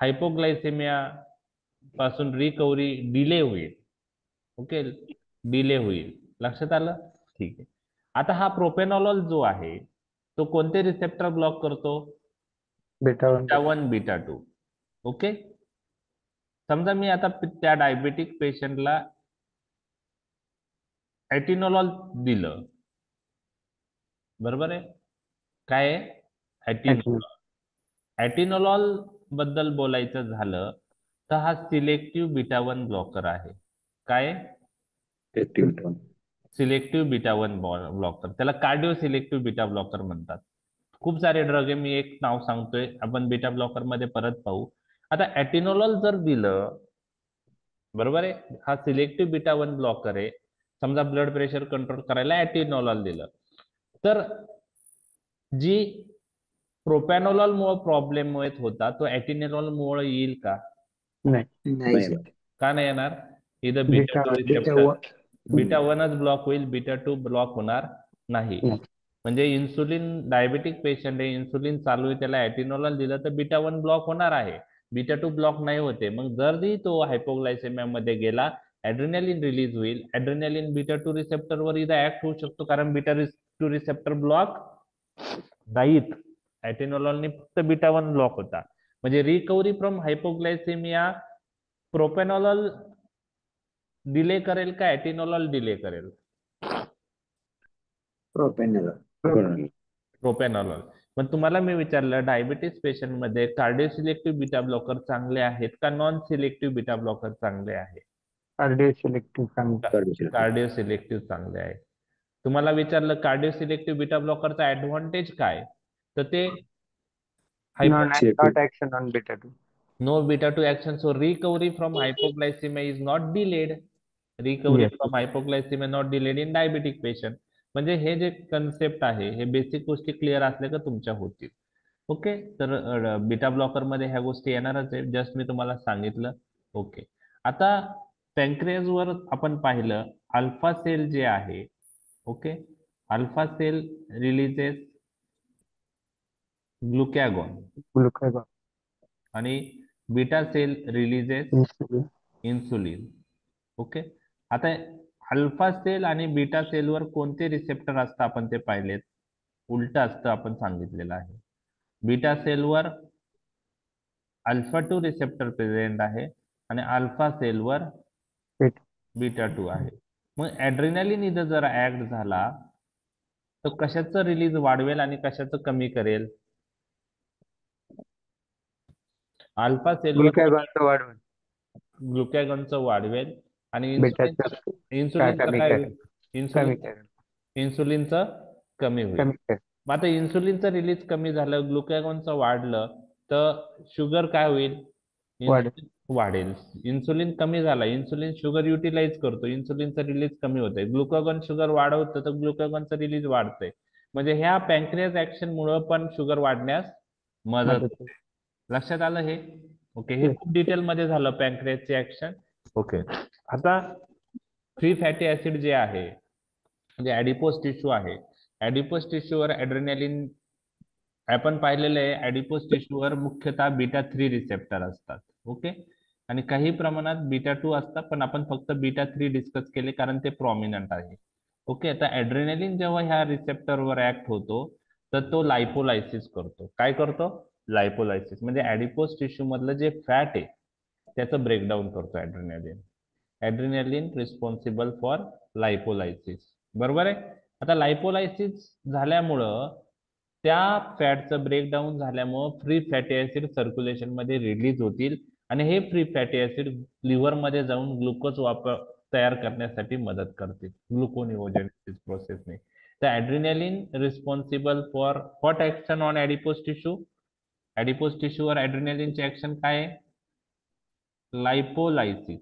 Speaker 1: हायपोग्लायसेमिया पासून रिकव्हरी डिले होईल. ओके, डिले होईल. लक्षात आलं? ठीक आहे. आता हा प्रोपॅनोलॉल जो आहे तो कोणते रिसेप्टर ब्लॉक करतो?
Speaker 2: बीटा 1.
Speaker 1: Beta 1 beta 2. ओके, समजा मी आता त्या डायबेटिक पेशंटला ऍटिनोलॉल दिलं, बरोबर आहे. काय आहे? ऍटिनोलॉल. ऍटिनोलॉल बद्दल बोलायचं झालं तर हा सिलेक्टिव्ह बीटा 1 ब्लॉकर आहे. काय? Selective beta 1 blocker. त्याला कार्डिओ सिलेक्टिव्ह बीटा ब्लॉकर म्हणतात. खूप सारे ड्रग आहे, मी एक नाव सांगतोय, आपण बीटा ब्लॉकर मध्ये परत पाहू. आता ऍटिनोलॉल जर दिलं, बरोबर आहे, हा सिलेक्टिव्ह बीटा 1 ब्लॉकर आहे. समजा ब्लड प्रेशर कंट्रोल करायला ऍटिनोलॉल दिलं, तर जी प्रोपॅनोलॉल मुळे प्रॉब्लेम येत होता तो ऍटिनोलॉल मुळे येईल का?
Speaker 2: नाही.
Speaker 4: नाही sir.
Speaker 1: का नाही येणार? इथं beta 2
Speaker 4: Beta
Speaker 1: receptor
Speaker 4: one-
Speaker 1: beta 1च ब्लॉक होईल, बीटा 2 ब्लॉक होणार नाही.
Speaker 2: नाही.
Speaker 1: म्हणजे इन्सुलिन, डायबेटिक पेशंट आहे, इन्सुलिन चालू आहे, त्याला ऍटिनोलॉल दिलं तर बीटा 1 ब्लॉक होणार आहे, बीटा 2 ब्लॉक नाही होते. मग जरी तो हायपोग्लायसेमिया मध्ये गेला, ऍड्रेनालिन रिलीज होईल, ऍड्रेनालिन बीटा 2 रिसेप्टर वर इथं ऍक्ट होऊ शकतो, कारण बीटा 2 रिसेप्टर ब्लॉक नाहीत. ऍटिनोलॉलने फक्त बीटा 1 ब्लॉक होता. म्हणजे रिकव्हरी फ्रॉम हायपोग्लायसेमिया प्रोपॅनोलॉल डिले करेल का ऍटिनोलॉल डिले करेल?
Speaker 4: Propranolol.
Speaker 1: प्रोपॅनोलॉल. मग तुम्हाला मी विचारलं, डायबिटीज पेशंट मध्ये कार्डिओ सिलेक्टिव्ह बीटा ब्लॉकर चांगले आहेत का नॉन सिलेक्टिव्ह बीटा ब्लॉकर चांगले आहे?
Speaker 2: कार्डिओ सिलेक्टिव्ह चांगलं.
Speaker 1: कार्डिओ सिलेक्टिव्ह चांगले आहे. तुम्हाला विचारलं कार्डिओ सिलेक्टिव्ह बीटा ब्लॉकरचा ऍडव्हान्टेज काय, तर ते
Speaker 2: not action on beta 2.
Speaker 1: no beta 2 action, so recovery from hypoglycemia is not delayed. Recovery
Speaker 2: Yes.
Speaker 1: from hypoglycemia not delayed in diabetic patient. म्हणजे हे जे कन्सेप्ट आहे, हे बेसिक गोष्टी क्लिअर असल्या का तुमच्या होतील. ओके, तर बीटा ब्लॉकर मध्ये ह्या गोष्टी येणारच आहे, जस्ट मी तुम्हाला सांगितलं. ओके, आता पॅन्क्रियाज वर आपण पाहिलं, अल्फा सेल जे आहे, okay, alpha cell releases glucagon
Speaker 2: glucagon.
Speaker 1: आणि beta cell releases
Speaker 2: insulin.
Speaker 1: Insulin. Okay, आता अल्फा सेल आणि बीटा सेलवर कोणते रिसेप्टर असतं आपण ते पाहिलेत. उलट असतं आपण सांगितलेलं आहे. बीटा सेलवर अल्फा 2 रिसेप्टर प्रेझेंट आहे आणि अल्फा सेलवर बीटा 2 आहे. मग ऍड्रेनालिन इथं जर ऍक्ट झाला तर कशाचं रिलीज वाढवेल आणि कशाचं कमी करेल. अल्फा सेलवर
Speaker 2: ग्लुकॅगॉनचं वाढवून
Speaker 1: ग्लुकॅगॉनचं वाढवेल आणि
Speaker 2: बेटाचं
Speaker 1: इन्सुलिनचं
Speaker 2: कमी
Speaker 1: काय
Speaker 2: करेल.
Speaker 1: होईल.
Speaker 2: कमी करेल.
Speaker 1: इन्सुलिनचं कमी होईल.
Speaker 2: कमी करेल.
Speaker 1: मग आता इन्सुलिनचं रिलीज कमी झालं, ग्लुकॅगॉनचं वाढलं तर शुगर काय होईल.
Speaker 2: वाढेल.
Speaker 1: वाढेल. इन्सुलिन कमी झाला, इन्सुलिन शुगर युटिलाइज करतो, इन्सुलिनचं रिलीज कमी होतंय. ग्लुकॅगॉन शुगर वाढवतं तर ग्लुकॅगॉनचं रिलीज वाढतंय. म्हणजे ह्या पॅन्क्रियाज ऍक्शन मुळे पण शुगर वाढण्यास मदत
Speaker 2: मदत
Speaker 1: होते. लक्षात आलं हे. ओके, हे खूप डिटेल मध्ये झालं पॅन्क्रियाजची ऍक्शन. ओके, आता फ्री फॅटी ऍसिड जे आहे म्हणजे ऍडिपोज टिश्यू आहे, ऍडिपोज टिश्यूवर ऍड्रेनालिन आपण पाहिलेलं आहे. ऍडिपोज टिश्यूवर मुख्यतः बीटा 3 रिसेप्टर असतात. ओके, आणि काही प्रमाणात बीटा 2 असतात, पण आपण फक्त बीटा 3 डिस्कस केले कारण ते प्रॉमिनंट आहे. ओके, आता ऍड्रेनालिन जेव्हा ह्या रिसेप्टरवर ऍक्ट होतो तर तो लायपोलायसिस करतो. काय करतो. लायपोलायसिस म्हणजे ऍडिपोज टिश्यू मधलं जे फॅट आहे त्याचं ब्रेकडाऊन करतो ऍड्रेनालिन. ऍड्रेनालिन रिस्पॉन्सिबल फॉर लायपोलायसिस. बरोबर आहे. आता लायपोलायसिस झाल्यामुळं त्या फॅटचं ब्रेकडाऊन झाल्यामुळं फ्री फॅटी ऍसिड सर्क्युलेशन मध्ये रिलीज होतील आणि हे फ्री फॅटी ऍसिड लिव्हर मध्ये जाऊन ग्लुकोज तयार करण्यासाठी मदत करतील ग्लुकोनिओजेनेसिस प्रोसेसने. तर adrenaline responsible for what action on adipose tissue. Adipose टिश्यूवर ऍड्रेनालिनची ऍक्शन काय आहे. लायपोलायसिस.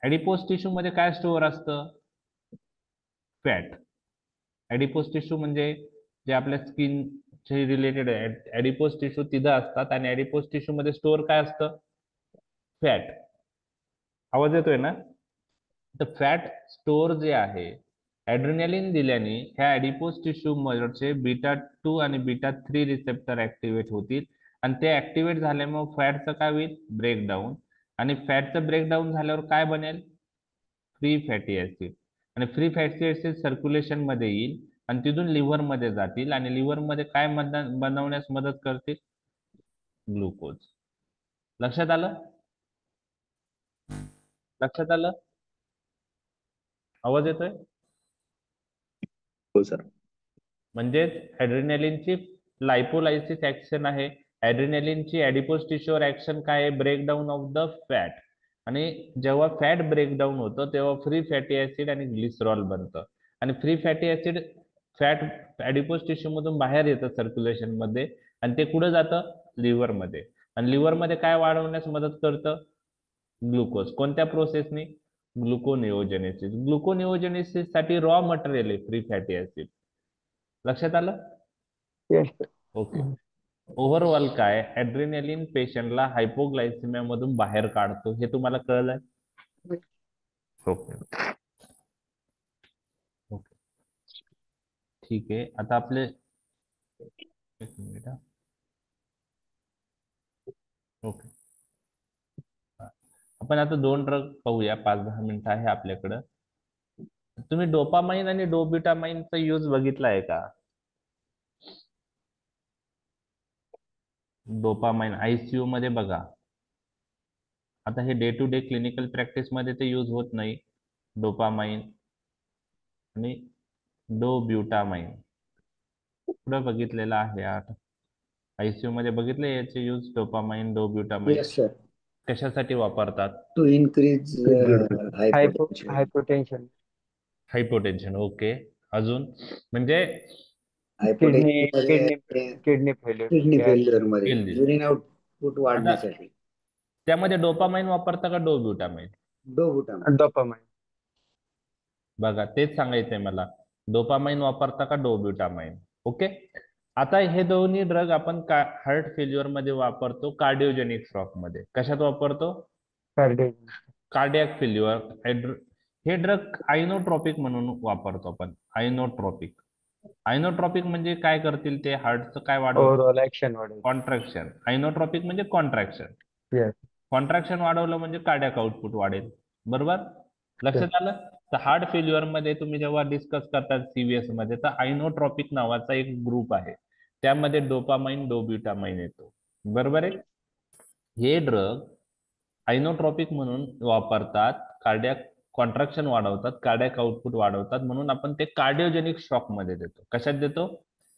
Speaker 1: ऍडिपोज टिश्यू मध्ये काय स्टोअर असतं. फॅट. ऍडिपोज टिश्यू म्हणजे जे आपल्या स्किन चे रिलेटेड ऍडिपोज टिश्यू तिथं असतात आणि ऍडिपोज टिश्यू मध्ये स्टोअर काय असतं. फॅट. आवाज येतोय ना. तर फॅट स्टोअर जे आहे ऍड्रेनालिन दिल्याने ह्या ऍडिपोज टिश्यू मधचे बीटा 2 आणि बीटा 3 रिसेप्टर ऍक्टिव्हेट होतील आणि ते ऍक्टिव्हेट झाल्यामुळे फॅटचं काय होईल. ब्रेकडाऊन. आणि फॅटचं ब्रेकडाऊन झाल्यावर काय बनेल. Free fatty acid. आणि फ्री फॅटी ऍसिड सर्क्युलेशन मध्ये येईल आणि तिथून लिव्हर मध्ये जातील आणि लिव्हर मध्ये काय बनवण्यास मदत करतील. ग्लुकोज. लक्षात आलं. लक्षात आलं. आवाज येतोय.
Speaker 4: हो सर.
Speaker 1: म्हणजेच ऍड्रेनालिनची लायपोलायसिस ऍक्शन आहे. ऍड्रेनालिनची ऍडिपोज टिश्यूवर ऍक्शन काय आहे. Breakdown of the fat. आणि जेव्हा फॅट ब्रेकडाऊन होतं तेव्हा फ्री फॅटी ऍसिड आणि ग्लिसरॉल बनतं आणि free fatty acid fat adipose tissue मधून बाहेर येतं सर्क्युलेशन मध्ये आणि ते कुठं जातं. लिव्हर मध्ये. आणि लिव्हर मध्ये काय वाढवण्यास मदत करतं. ग्लुकोज. कोणत्या प्रोसेसने. ग्लुकोनिओजेनेसिस. ग्लुकोनिओजेनेसिस साठी रॉ मटेरियल आहे फ्री फॅटी ऍसिड. लक्षात आलं.
Speaker 2: Yes, sir.
Speaker 1: ओके. ओव्हरऑल काय ऍड्रेनालिन पेशंटला हायपोग्लायसिमिया मधून बाहेर काढतो हे तुम्हाला कळलंय. ओके ओके ठीक आहे. आता आपले एक मिनिट. ओके, आपण आता 2 ड्रग पाहूया. 5-10 मिनिटं आहे आपल्याकडं. तुम्ही डोपामाइन आणि डोब्युटामाइनचा यूज बघितलाय का. डोपामाइन आयसीयू मध्ये बघा. आता हे day to day clinical practice मध्ये ते यूज होत नाही. डोपामाइन आणि डोब्युटामाइन पुढं बघितलेलं आहे. आता आयसीयू मध्ये बघितले याचे use. Dopamine dobutamine
Speaker 4: Yes, sir.
Speaker 1: कशासाठी वापरतात.
Speaker 4: To increase high potential.
Speaker 2: Hypotension.
Speaker 1: Hypotension. Okay, अजून म्हणजे
Speaker 4: High
Speaker 2: किडनी
Speaker 4: potential
Speaker 2: किडनी
Speaker 4: मध्ये
Speaker 2: किडनी फेल्युअर.
Speaker 4: किडनी फेल्युअर मध्ये
Speaker 1: Healthy.
Speaker 4: युरिन आउटपुट
Speaker 1: आता
Speaker 4: वाढण्यासाठी.
Speaker 1: त्यामध्ये डोपामाइन वापरता का डोब्युटामाइन.
Speaker 4: डोबुटामाइन.
Speaker 2: डोपामाइन.
Speaker 1: बघा तेच सांगायचंय मला. डोपामाइन वापरता का डोब्युटामाइन. ओके. आता हे दोन्ही ड्रग आपण हार्ट फेल्युअर मध्ये वापरतो. कार्डिओजेनिक शॉक मध्ये कशात वापरतो.
Speaker 2: कार्डिओ.
Speaker 1: Cardiac failure. हे ड्रग आयनोट्रॉपिक म्हणून वापरतो आपण. आयनोट्रॉपिक. आयनोट्रॉपिक म्हणजे काय करतील ते. हार्टचं काय वाढवतं.
Speaker 2: ओव्हरऑल ऍक्शन वाढेल.
Speaker 1: कॉन्ट्रॅक्शन. आयनोट्रॉपिक म्हणजे कॉन्ट्रॅक्शन.
Speaker 2: Yes.
Speaker 1: कॉन्ट्रॅक्शन वाढवलं म्हणजे कार्डियाक आउटपुट वाढेल. बरोबर. लक्षात आलं? तर हार्ट फेल्युअर मध्ये तुम्ही जेव्हा डिस्कस करतात सीव्हीएस मध्ये, तर आयनोट्रॉपिक नावाचा एक ग्रुप आहे, त्यामध्ये डोपामाइन डोब्युटामाइन येतो, बरोबर आहे? हे ड्रग आयनोट्रॉपिक म्हणून वापरतात, कार्डियाक कॉन्ट्रॅक्शन वाढवतात, कार्डियाक आउटपुट वाढवतात, म्हणून आपण ते कार्डिओजेनिक शॉक मध्ये देतो. कशात देतो?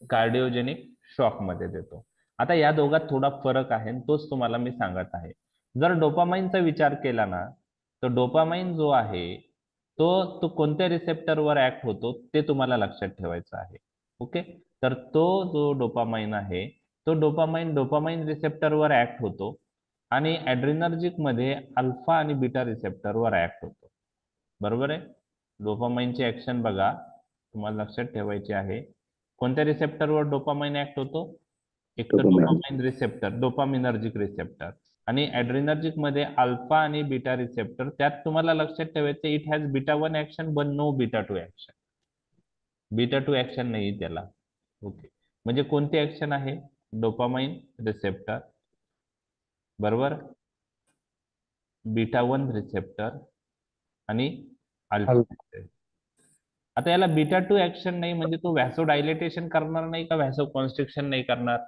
Speaker 1: कार्डिओजेनिक शॉक मध्ये देतो. आता या दोघात थोडा फरक आहे आणि तोच तुम्हाला मी सांगत आहे. जर डोपामाइनचा विचार केला ना, तर डोपामाइन जो आहे तो तो कोणत्या रिसेप्टरवर ऍक्ट होतो ते तुम्हाला लक्षात ठेवायचं आहे. ओके, तर तो जो डोपामाइन आहे तो डोपामाइन रिसेप्टरवर ऍक्ट होतो आणि ऍड्रेनर्जिक मध्ये अल्फा आणि बीटा रिसेप्टरवर ऍक्ट होतो, बरोबर आहे? डोपामाइनची ऍक्शन बघा, तुम्हाला लक्षात ठेवायची आहे. कोणत्या रिसेप्टरवर डोपामाइन ऍक्ट होतो? एक तर डोपामाइन रिसेप्टर, डोपामिनर्जिक रिसेप्टर, आणि ऍड्रेनर्जिक मध्ये अल्फा आणि बीटा रिसेप्टर. त्यात तुम्हाला लक्षात ठेवायचं, it has beta 1 action but no beta 2 action. Beta 2 action नाही त्याला. ओके, म्हणजे कोणती ऍक्शन आहे? डोपामाइन रिसेप्टर, बरोबर, बीटा 1 रिसेप्टर आणि अल्फा. आता याला बीटा 2 ऍक्शन नाही म्हणजे तो व्हॅसो डायलेटेशन करणार नाही का व्हॅसो कॉन्स्ट्रिक्शन नाही करणार?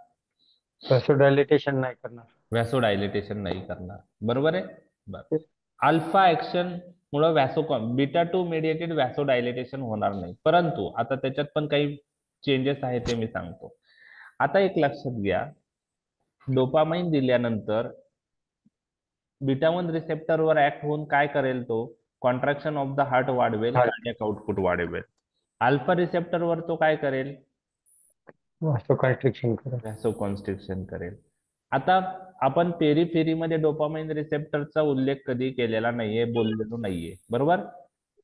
Speaker 2: व्हॅसोडायलेटेशन नाही करणार.
Speaker 1: व्हॅसो डायलेटेशन नाही करणार, बरोबर आहे? बरं, अल्फा ऍक्शन मुळे बीटा 2 मेडिएटेड व्हॅसो डायलेटेशन होणार नाही, परंतु आता त्याच्यात पण काही चेंजेस आहे ते मी सांगतो. आता एक लक्षात घ्या, डोपामाइन दिल्यानंतर बीटा 1 रिसेप्टरवर ऍक्ट होऊन काय करेल? तो कॉन्ट्रॅक्शन ऑफ द हार्ट वाढवेल, कार्डियाक आउटपुट वाढवेल. अल्फा रिसेप्टरवर तो काय करेल?
Speaker 2: व्हॅसोकॉन्स्ट्रिक्शन करेल.
Speaker 1: व्हॅसोकॉन्स्ट्रिक्शन करेल. आता आपण पेरिफेरीमध्ये डोपामाइन रिसेप्टरचा उल्लेख कधी केलेला नाहीये, बोललेलो नाहीये, बरोबर?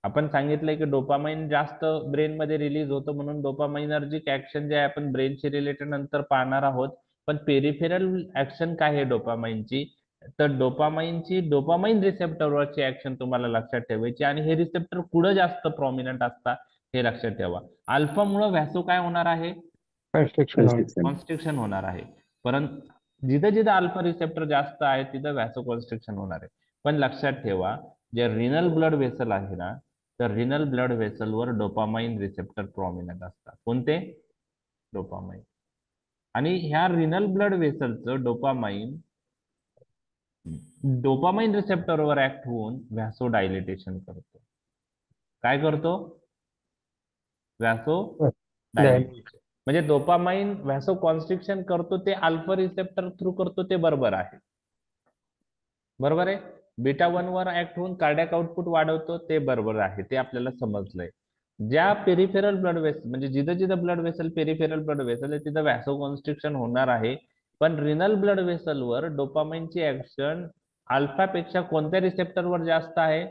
Speaker 1: आपण सांगितलंय की डोपामाइन जास्त ब्रेन मध्ये रिलीज होतं म्हणून डोपामाइनर्जिक ऍक्शन जे आहे आपण ब्रेनशी रिलेटेड नंतर पाहणार आहोत. पण पेरिफेरल ऍक्शन काय आहे डोपामाइनची? तर डोपामाइन रिसेप्टरवरची ऍक्शन तुम्हाला लक्षात ठेवायची, आणि हे रिसेप्टर कुठं जास्त प्रॉमिनंट असतात हे लक्षात ठेवा. अल्फा मुळे व्हॅसो काय होणार आहे? कॉन्स्ट्रिक्शन होणार आहे. परंतु जिथं जिथं अल्फा रिसेप्टर जास्त आहे तिथं व्हॅसो कॉन्स्ट्रिक्शन होणार आहे. पण लक्षात ठेवा, जे रिनल ब्लड वेसल आहे ना, तर रिनल ब्लड वेसलवर डोपामाइन रिसेप्टर प्रॉमिनंट असतात. कोणते? डोपामाइन. आणि ह्या रिनल ब्लड वेसलचं डोपामाइन रिसेप्टरवर ऍक्ट होऊन व्हॅसो डायलेटेशन करतो. काय करतो? Vaso dilatation. म्हणजे डोपामाइन व्हॅसो कॉन्स्ट्रिक्शन करतो ते अल्फा रिसेप्टर थ्रू करतो, ते बरोबर आहे, बरोबर आहे? बीटा 1 वर ऍक्ट होऊन कार्डियाक आउटपुट वाढवतो, ते बरोबर आहे, ते आपल्याला समजलंय. ज्या पेरिफेरल ब्लड वेसल म्हणजे जिथं जिथं blood vessel peripheral blood vessel आहे तिथं व्हॅसो कॉन्स्ट्रिक्शन होणार आहे. पण रिनल ब्लड वेसलवर डोपामाइनची ऍक्शन अल्फापेक्षा कोणत्या रिसेप्टरवर जास्त आहे?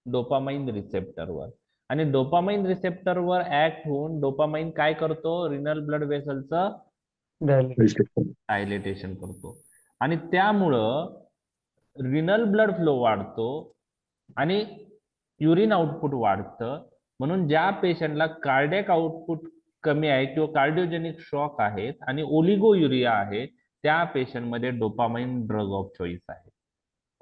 Speaker 1: डोपामाइन रिसेप्टरवर. आणि डोपामाइन रिसेप्टरवर ऍक्ट होऊन डोपामाइन काय करतो? रिनल ब्लड वेसलचं डायलेटेशन करतो, आणि त्यामुळं रिनल ब्लड फ्लो वाढतो आणि युरिन आउटपुट वाढतं. म्हणून ज्या पेशंटला कार्डियाक आउटपुट कमी आहे किंवा कार्डिओजेनिक शॉक आहेत आणि ओलिगो युरिया आहे, त्या पेशंटमध्ये डोपामाइन ड्रग ऑफ चॉईस आहे.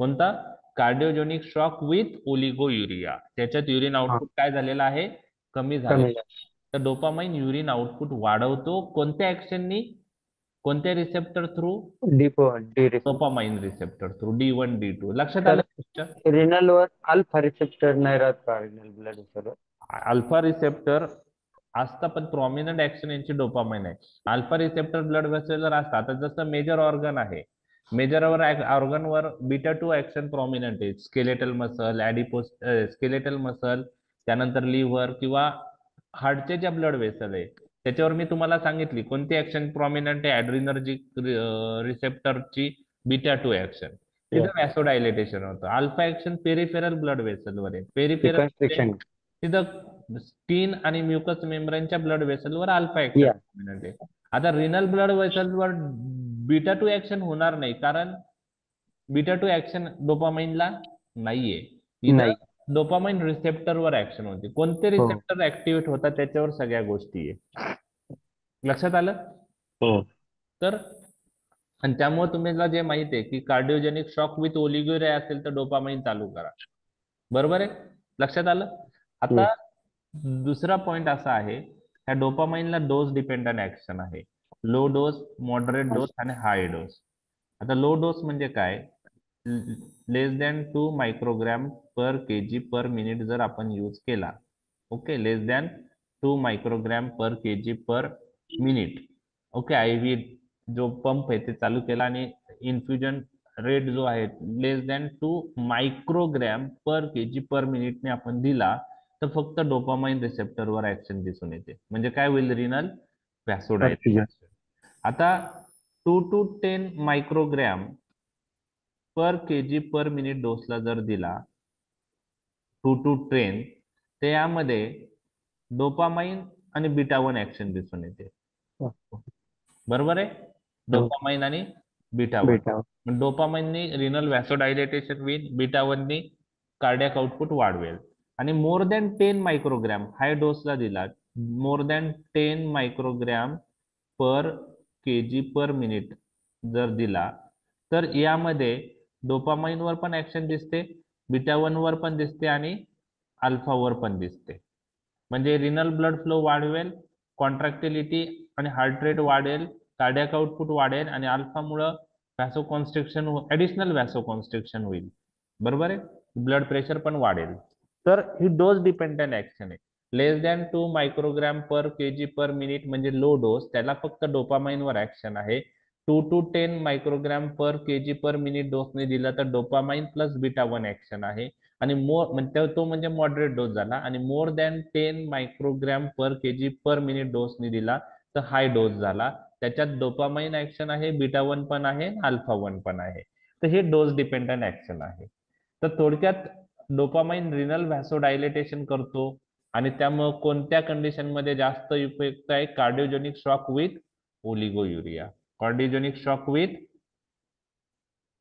Speaker 1: कोणता? कार्डिओजेनिक शॉक विथ ओलिगो युरिया. त्याच्यात युरिन आउटपुट काय झालेलं आहे? कमी झाले. तर डोपामाइन युरिन आउटपुट वाढवतो कोणत्या ऍक्शननी? कोणत्या receptor through? Dopamine receptor through, D1 D2. लक्षात आलं?
Speaker 2: रिनल वर अल्फा रिसेप्टर नाही राहत का? Renal blood vessel
Speaker 1: alpha receptor असतं पण प्रॉमिनंट ऍक्शन यांची डोपामाइन आहे. अल्फा रिसेप्टर ब्लड वेसलवर असतात. आता जसं मेजर ऑर्गन आहे, मेजर ऑर्गनवर बीटा 2 ऍक्शन प्रॉमिनंट आहे. स्केलेटल मसल, स्केलेटल मसल, त्यानंतर लिव्हर किंवा हार्टचे ज्या ब्लड वेसल आहे त्याच्यावर मी तुम्हाला सांगितली कोणती ऍक्शन प्रॉमिनंट आहे? ऍड्रिनर्जिक रिसेप्टरची बीटा 2 ऍक्शन. तिथं व्हॅसोडायलेटेशन होतं. अल्फा ऍक्शन पेरिफेरल ब्लड वेसलवर आहे. पेरिफेरल तिथं स्किन आणि म्युकस मेम्ब्रेनच्या ब्लड वेसलवर अल्फा ऍक्शन प्रॉमिनंट आहे. आता रिनल ब्लड वेसलवर बीटा 2 ऍक्शन होणार नाही, कारण बीटा 2 ऍक्शन डोपामाइनला नाहीये. डोपामाइन रिसेप्टरवर ऍक्शन होते. कोणते रिसेप्टर ऍक्टिव्हेट होतात त्याच्यावर सगळ्या गोष्टी आहे. लक्षात आलं? तर आणि त्यामुळे तुम्हाला जे माहिती आहे की कार्डिओजेनिक शॉक विथ ओलिगोयुरिया असेल तर डोपामाइन चालू करा, बरोबर आहे? लक्षात आलं? आता दुसरा पॉइंट असा आहे, ह्या डोपामाइनला डोस डिपेंडंट ऍक्शन आहे. लो डोस, मॉडरेट डोस आणि हाय डोस. आता लो डोस म्हणजे काय? Less than 2 microgram per kg per minute जर आपण यूज केला, okay, less than 2 microgram per kg per minute, okay, IV जो पंप आहे ते चालू केला आणि इन्फ्युजन रेट जो आहे less than 2 microgram per kg per मिनिटने आपण दिला, तर फक्त डोपामाइन रिसेप्टरवर ऍक्शन दिसून येते. म्हणजे काय होईल? Renal vasodilation. आता 2 to 10 microgram per kg per minute डोसला जर दिला 2 to 10, तर यामध्ये डोपामाइन आणि बीटा 1 ऍक्शन दिसून येते. बरोबर आहे? डोपामाइन आणि बीटा 1. डोपामाइननी रिनल व्हॅसोडायलेटेशन होईल, बीटा 1 नी कार्डियाक आउटपुट वाढवेल. आणि मोर दॅन 10 मायक्रोग्रॅम हाय डोसला दिला, more than 10 microgram per kg per minute जर दिला, तर यामध्ये डोपामाइन वर पण ऍक्शन दिसते, बीटा 1 वर पण दिसते आणि अल्फा वर पण दिसते. म्हणजे रिनल ब्लड फ्लो वाढवेल, कॉन्ट्रॅक्टिलिटी आणि हार्ट रेट वाढेल, कार्डियाक आउटपुट वाढेल आणि अल्फामुळं व्हॅसोकॉन्स्ट्रिक्शन, ऍडिशनल व्हॅसोकॉन्स्ट्रिक्शन होईल. बरोबर आहे? ब्लड प्रेशर पण वाढेल. तर ही डोस डिपेंडंट ऍक्शन आहे. Less than 2 microgram per kg per minute म्हणजे लो डोस, त्याला फक्त डोपामाइन वर ऍक्शन आहे. 2 to 10 microgram per kg per minute डोसने दिला तर डोपामाइन प्लस बीटा 1 ऍक्शन आहे. आणि तो म्हणजे मॉडरेट डोस झाला. आणि more than 10 microgram per kg per minute डोसने दिला तर हाय डोस झाला. त्याच्यात डोपामाइन ऍक्शन आहे, बीटा 1 पण आहे, अल्फा 1 पण आहे. तर हे डोस डिपेंडंट ऍक्शन आहे. तर थोडक्यात डोपामाइन रिनल व्हॅसोडायलेटेशन करतो आणि त्यामुळे कोणत्या कंडिशन मध्ये जास्त उपयुक्त आहे? Cardiogenic shock with oliguria. Cardiogenic shock with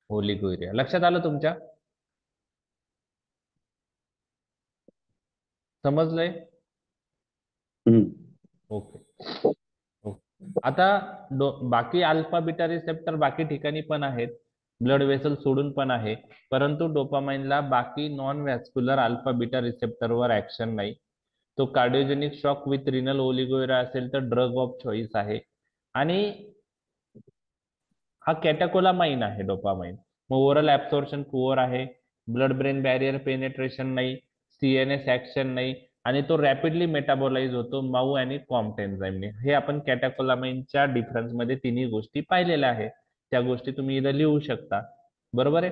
Speaker 1: oliguria. लक्षात आलं तुमच्या? समजलंय? ओके. आता बाकी अल्फा बीटा रिसेप्टर बाकी ठिकाणी पण आहेत, ब्लड वेसल सोडून पण आहे, परंतु डोपामाइनला बाकी नॉन व्हॅस्क्युलर अल्फा बीटा रिसेप्टरवर ऍक्शन नाही. तो cardiogenic shock with renal oliguria असेल तर ड्रग ऑफ चॉईस आहे. आणि हा कॅटाकोलामाइन आहे डोपामाइन. मग ओरल ऍब्सॉर्प्शन पुअर आहे, ब्लड ब्रेन बॅरियर पेनेट्रेशन नाही, CNS ऍक्शन नाही आणि तो रॅपिडली मेटाबोलाइज होतो माऊ आणि कॉम्प्ट एन्झाईमने. हे आपण कॅटाकोलामाइनच्या डिफरन्स मध्ये तिन्ही गोष्टी पाहिलेल्या आहेत. त्या गोष्टी तुम्ही इथं लिहू शकता. बरोबर आहे?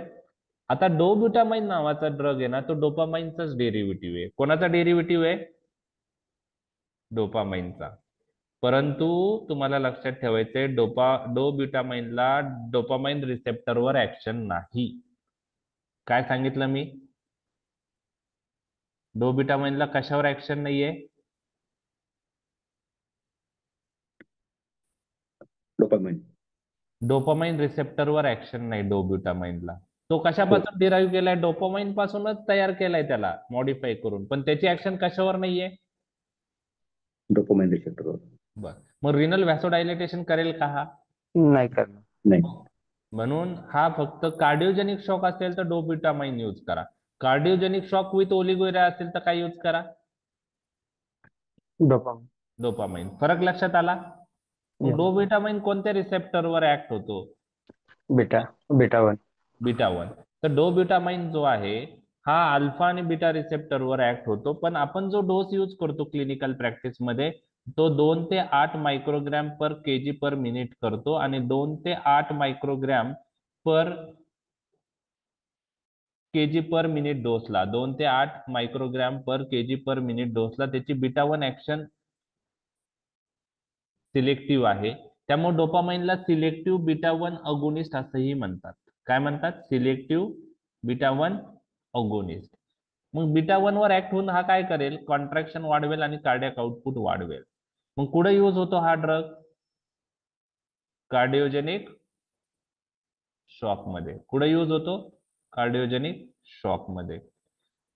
Speaker 1: आता डोब्युटामाइन नावाचा ड्रग आहे ना, तो डोपामाइनचाच डेरिव्हेटिव्ह आहे. कोणाचा डेरिव्हेटिव्ह आहे? डोपामाइनचा. परंतु तुम्हाला लक्षात ठेवायचंय, डोब्युटामाइनला डोपामाइन रिसेप्टरवर ऍक्शन नाही. काय सांगितलं मी? डोब्युटामाइनला कशावर ऍक्शन नाहीये? डोपामाइन रिसेप्टरवर ऍक्शन नाही डोब्युटामाइनला. तो कशापासून डिराईव्ह केलाय? डोपामाइन पासूनच तयार केलाय त्याला मॉडिफाय करून, पण त्याची ऍक्शन कशावर नाहीये?
Speaker 4: डोपामाइन रिसेप्टरवर.
Speaker 1: बर, मग रिनल व्हॅसोडायलेटेशन करेल का हा?
Speaker 2: नाही करणार.
Speaker 4: नाही.
Speaker 1: म्हणून हा फक्त कार्डिओजेनिक शॉक असेल तर डोब्युटामाइन यूज करा. कार्डिओजेनिक शॉक विथ ओलिगोयुरिया असेल तर काय यूज करा?
Speaker 2: डोपामाइन.
Speaker 1: डोपामाइन. फरक लक्षात आला? डोब्युटामाइन कोणत्या रिसेप्टरवर ऍक्ट होतो?
Speaker 2: बीटा 1.
Speaker 1: बीटा 1. तर डोब्युटामाइन जो आहे हा अल्फा आणि बीटा रिसेप्टरवर ऍक्ट होतो, पण आपण जो डोस यूज करतो क्लिनिकल प्रॅक्टिस मध्ये तो 2 ते 8 microgram per kg per minute करतो आणि 2 ते 8 microgram per kg per minute डोसला 2 ते 8 microgram per kg per minute डोसला त्याची बीटा 1 ऍक्शन सिलेक्टिव्ह आहे. त्यामुळे डोपामाइनला सिलेक्टिव्ह बीटा 1 अगोनिस्ट असंही म्हणतात. काय म्हणतात? Selective beta 1 agonist. मग बीटा 1 वर ऍक्ट होऊन हा काय करेल? कॉन्ट्रॅक्शन वाढवेल आणि कार्डियाक आउटपुट वाढवेल. मग कुठे यूज होतो हा ड्रग? कार्डिओजेनिक शॉक मध्ये. कुठे यूज होतो? कार्डिओजेनिक शॉक मध्ये.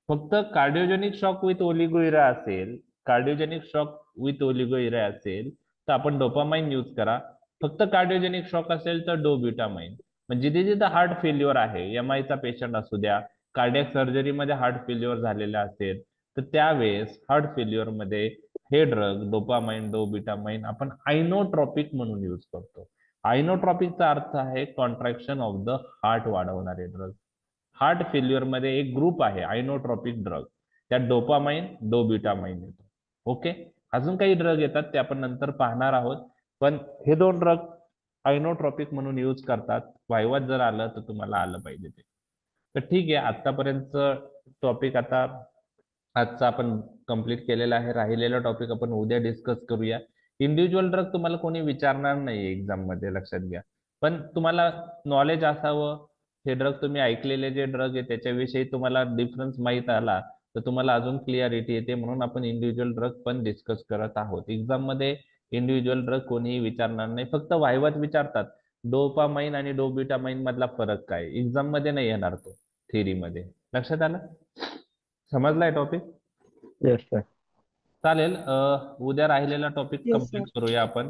Speaker 1: फक्त कार्डिओजेनिक शॉक विथ ओलिगोयुरिया असेल, कार्डिओजेनिक शॉक विथ ओलिगोयुरिया असेल तर आपण डोपामाइन यूज करा. फक्त कार्डिओजेनिक शॉक असेल तर डोब्युटामाइन. म्हणजे जिथे जिथे हार्ट फेल्युअर आहे, MI चा पेशंट असू द्या कार्डियक सर्जरीमध्ये हार्ट फेल्युअर झालेला असेल तर त्यावेळेस हार्ट फेल्युअर मध्ये हे ड्रग डोपामाइन डोबिटामाइन आपण आयनोट्रॉपिक म्हणून यूज करतो. आयनोट्रॉपिकचा अर्थ आहे कॉन्ट्रॅक्शन ऑफ द हार्ट वाढवणारे ड्रग. हार्ट फेल्युअर मध्ये एक ग्रुप आहे आयनोट्रॉपिक ड्रग, त्यात डोपामाइन डोबिटामाइन येतो. ओके, अजून काही ड्रग येतात ते आपण नंतर पाहणार आहोत, पण हे दोन ड्रग आयनोट्रॉपिक म्हणून यूज करतात. वायवात जर आलं तर तुम्हाला आलं पाहिजे ते. तर ठीक आहे, आतापर्यंत टॉपिक आता आजचा आपण कंप्लीट केलेला आहे. राहिलेला टॉपिक आपण उद्या डिस्कस करूया. इंडिव्हिज्युअल ड्रग तुम्हाला कोणी विचारणार नाही एक्झाम मध्ये, लक्षात घ्या. पण तुम्हाला नॉलेज असावं, हे ड्रग तुम्ही ऐकलेले जे ड्रग आहे त्याच्याविषयी तुम्हाला डिफरन्स माहित आला तर तुम्हाला अजून क्लिअरिटी येते, म्हणून आपण इंडिव्हिज्युअल ड्रग पण डिस्कस करत आहोत. एक्झाम मध्ये इंडिव्हिज्युअल ड्रग कोणीही विचारणार नाही, फक्त वायवात विचारतात डोपामाइन आणि डोबिटामाइन मधला फरक काय. एक्झाम मध्ये नाही येणार तो, थेरी मध्ये. लक्षात आलं? समजलाय टॉपिक?
Speaker 2: Yes sir.
Speaker 1: चालेल. उद्या राहिलेला टॉपिक
Speaker 3: Yes,
Speaker 1: कंप्लीट
Speaker 3: sir.
Speaker 1: करूया आपण.